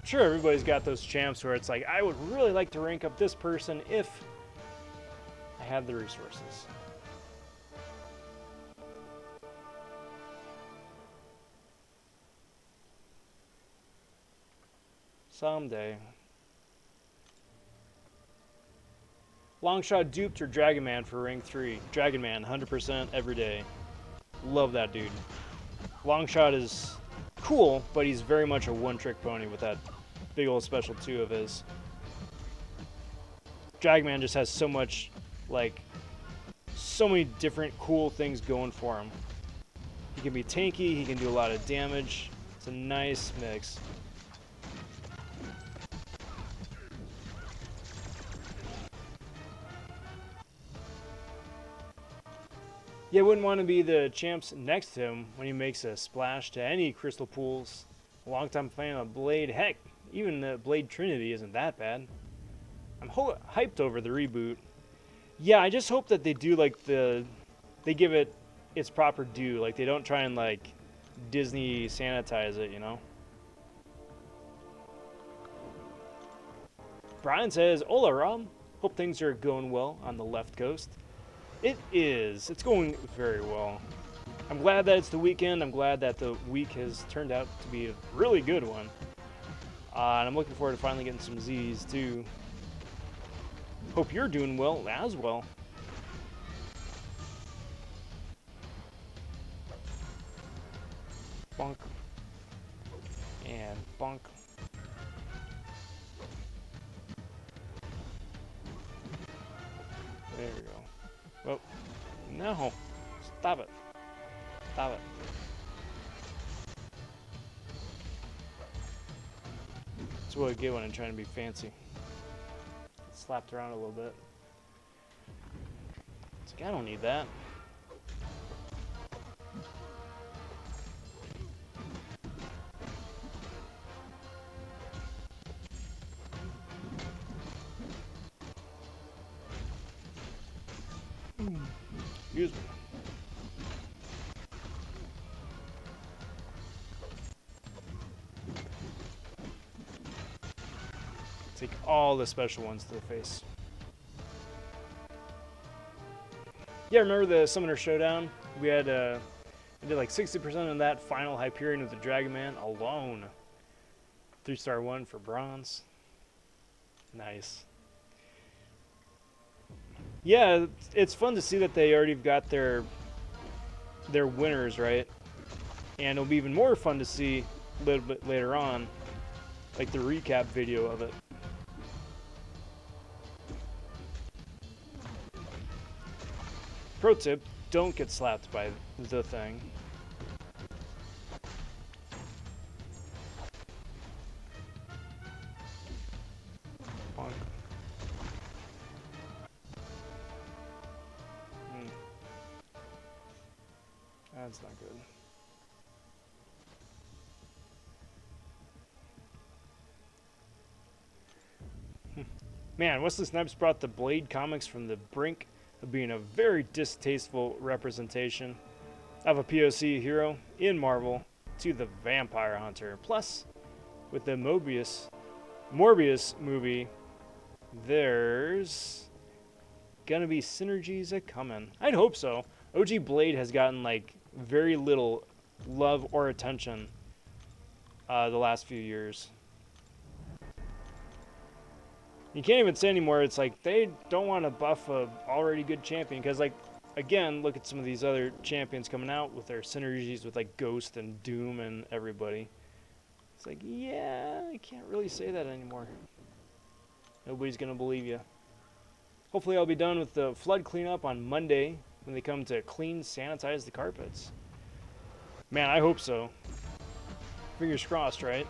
Sure, everybody's got those champs where it's like, I would really like to rank up this person if I had the resources. Someday. Longshot duped or Dragon Man for rank 3. Dragon Man, 100% every day. Love that dude. Longshot is cool, but he's very much a one-trick pony with that big old special 2 of his. Dragon Man just has so much, like, so many different cool things going for him. He can be tanky, he can do a lot of damage. It's a nice mix. Yeah, wouldn't want to be the champs next to him when he makes a splash to any crystal pools. A long time fan of Blade. Heck, even the Blade Trinity isn't that bad. I'm hyped over the reboot. Yeah, I just hope that they do like they give it its proper due. Like they don't try and like Disney sanitize it, you know? Brian says, "Hola, Rob. Hope things are going well on the left coast." It is. It's going very well. I'm glad that it's the weekend. I'm glad that the week has turned out to be a really good one. And I'm looking forward to finally getting some Z's too. Hope you're doing well as well. Bonk. And bonk. There you go. Oh, no. Stop it. Stop it. That's what I get when I'm trying to be fancy. Slapped around a little bit. It's like, I don't need that. Excuse me. Take all the special ones to the face. Yeah, remember the Summoner Showdown? We had we did like 60% of that final Hyperion with the Dragon Man alone. 3-star 1 for bronze. Nice. Yeah, it's fun to see that they already got their winners, right? And it'll be even more fun to see a little bit later on, like the recap video of it. Pro tip, don't get slapped by the thing. Bonk. That's not good. Man, Wesley Snipes brought the Blade comics from the brink of being a very distasteful representation of a POC hero in Marvel to the Vampire Hunter. Plus, with the Morbius movie, there's gonna be synergies a coming. I'd hope so. OG Blade has gotten like very little love or attention the last few years. You can't even say anymore. It's like they don't want to buff a already good champion because, like, again, look at some of these other champions coming out with their synergies with like Ghost and Doom and everybody. It's like, yeah, I can't really say that anymore. Nobody's gonna believe you. Hopefully, I'll be done with the flood cleanup on Monday when they come to clean, sanitize the carpets. Man, I hope so. Fingers crossed, right?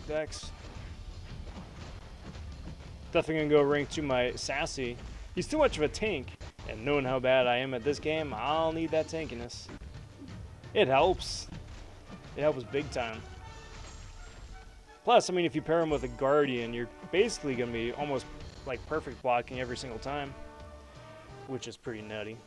Dex. Definitely gonna go rank 2 my Sassy. He's too much of a tank, and knowing how bad I am at this game, I'll need that tankiness. It helps. It helps big time. Plus, I mean, if you pair him with a Guardian, you're basically gonna be almost like perfect blocking every single time, which is pretty nutty.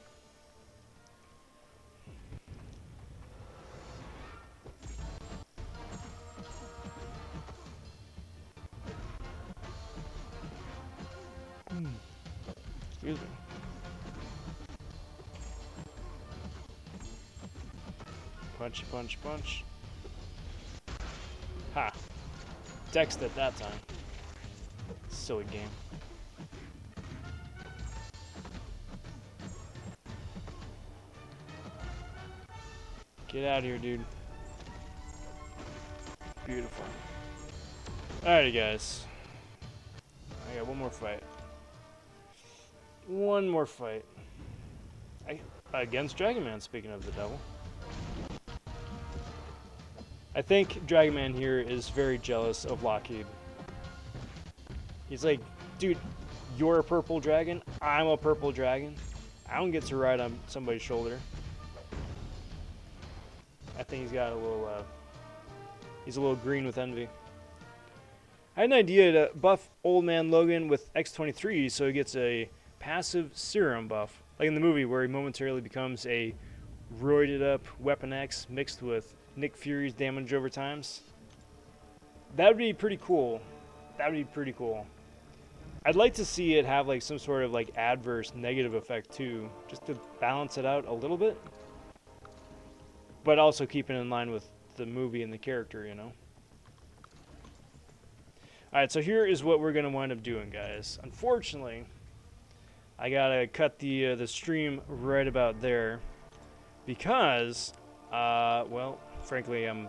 Excuse me. Punch. Ha. Text at that time. Silly game. Get out of here, dude. Beautiful. Alrighty, guys. I got one more fight. One more fight. Against Dragon Man, speaking of the devil. I think Dragon Man here is very jealous of Lockheed. He's like, dude, you're a purple dragon, I'm a purple dragon. I don't get to ride on somebody's shoulder. I think he's got a little, he's a little green with envy. I had an idea to buff Old Man Logan with X-23 so he gets a passive serum buff, like in the movie where he momentarily becomes a roided up Weapon X mixed with Nick Fury's damage over times. That would be pretty cool. I'd like to see it have like some sort of like adverse negative effect too, just to balance it out a little bit, but also keep it in line with the movie and the character, you know. Alright, so here is what we're gonna wind up doing, guys. Unfortunately, I gotta cut the stream right about there because, well, frankly, I'm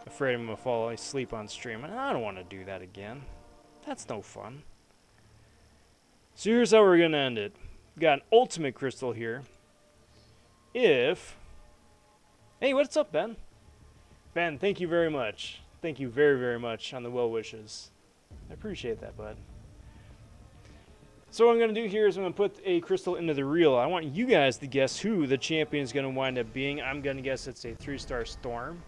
afraid I'm gonna fall asleep on stream, and I don't want to do that again. That's no fun. So here's how we're gonna end it. We got an ultimate crystal here. Hey, what's up, Ben? Ben, thank you very much. Thank you very, very much on the well wishes. I appreciate that, bud. So what I'm going to do here is I'm going to put a crystal into the reel. I want you guys to guess who the champion is going to wind up being. I'm going to guess it's a 3-star Storm.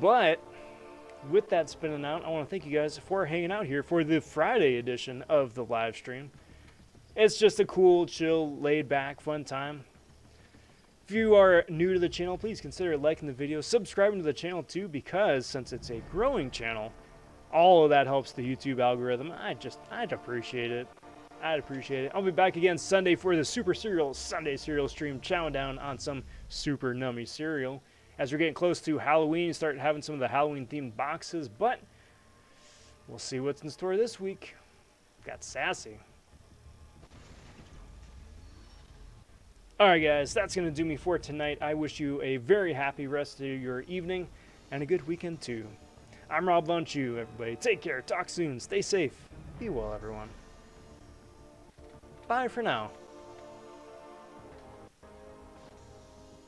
But with that spinning out, I want to thank you guys for hanging out here for the Friday edition of the live stream. It's just a cool, chill, laid back, fun time. If you are new to the channel, please consider liking the video, subscribing to the channel too, because since it's a growing channel, all of that helps the YouTube algorithm. I'd appreciate it. I'd appreciate it. I'll be back again Sunday for the Super Cereal Sunday cereal stream, chowing down on some super nummy cereal. As we're getting close to Halloween, start having some of the Halloween-themed boxes, but we'll see what's in store this week. Got sassy. Alright guys, that's going to do me for tonight. I wish you a very happy rest of your evening and a good weekend too. I'm Rob vonShoe, everybody. Take care, talk soon, stay safe, be well everyone. Bye for now.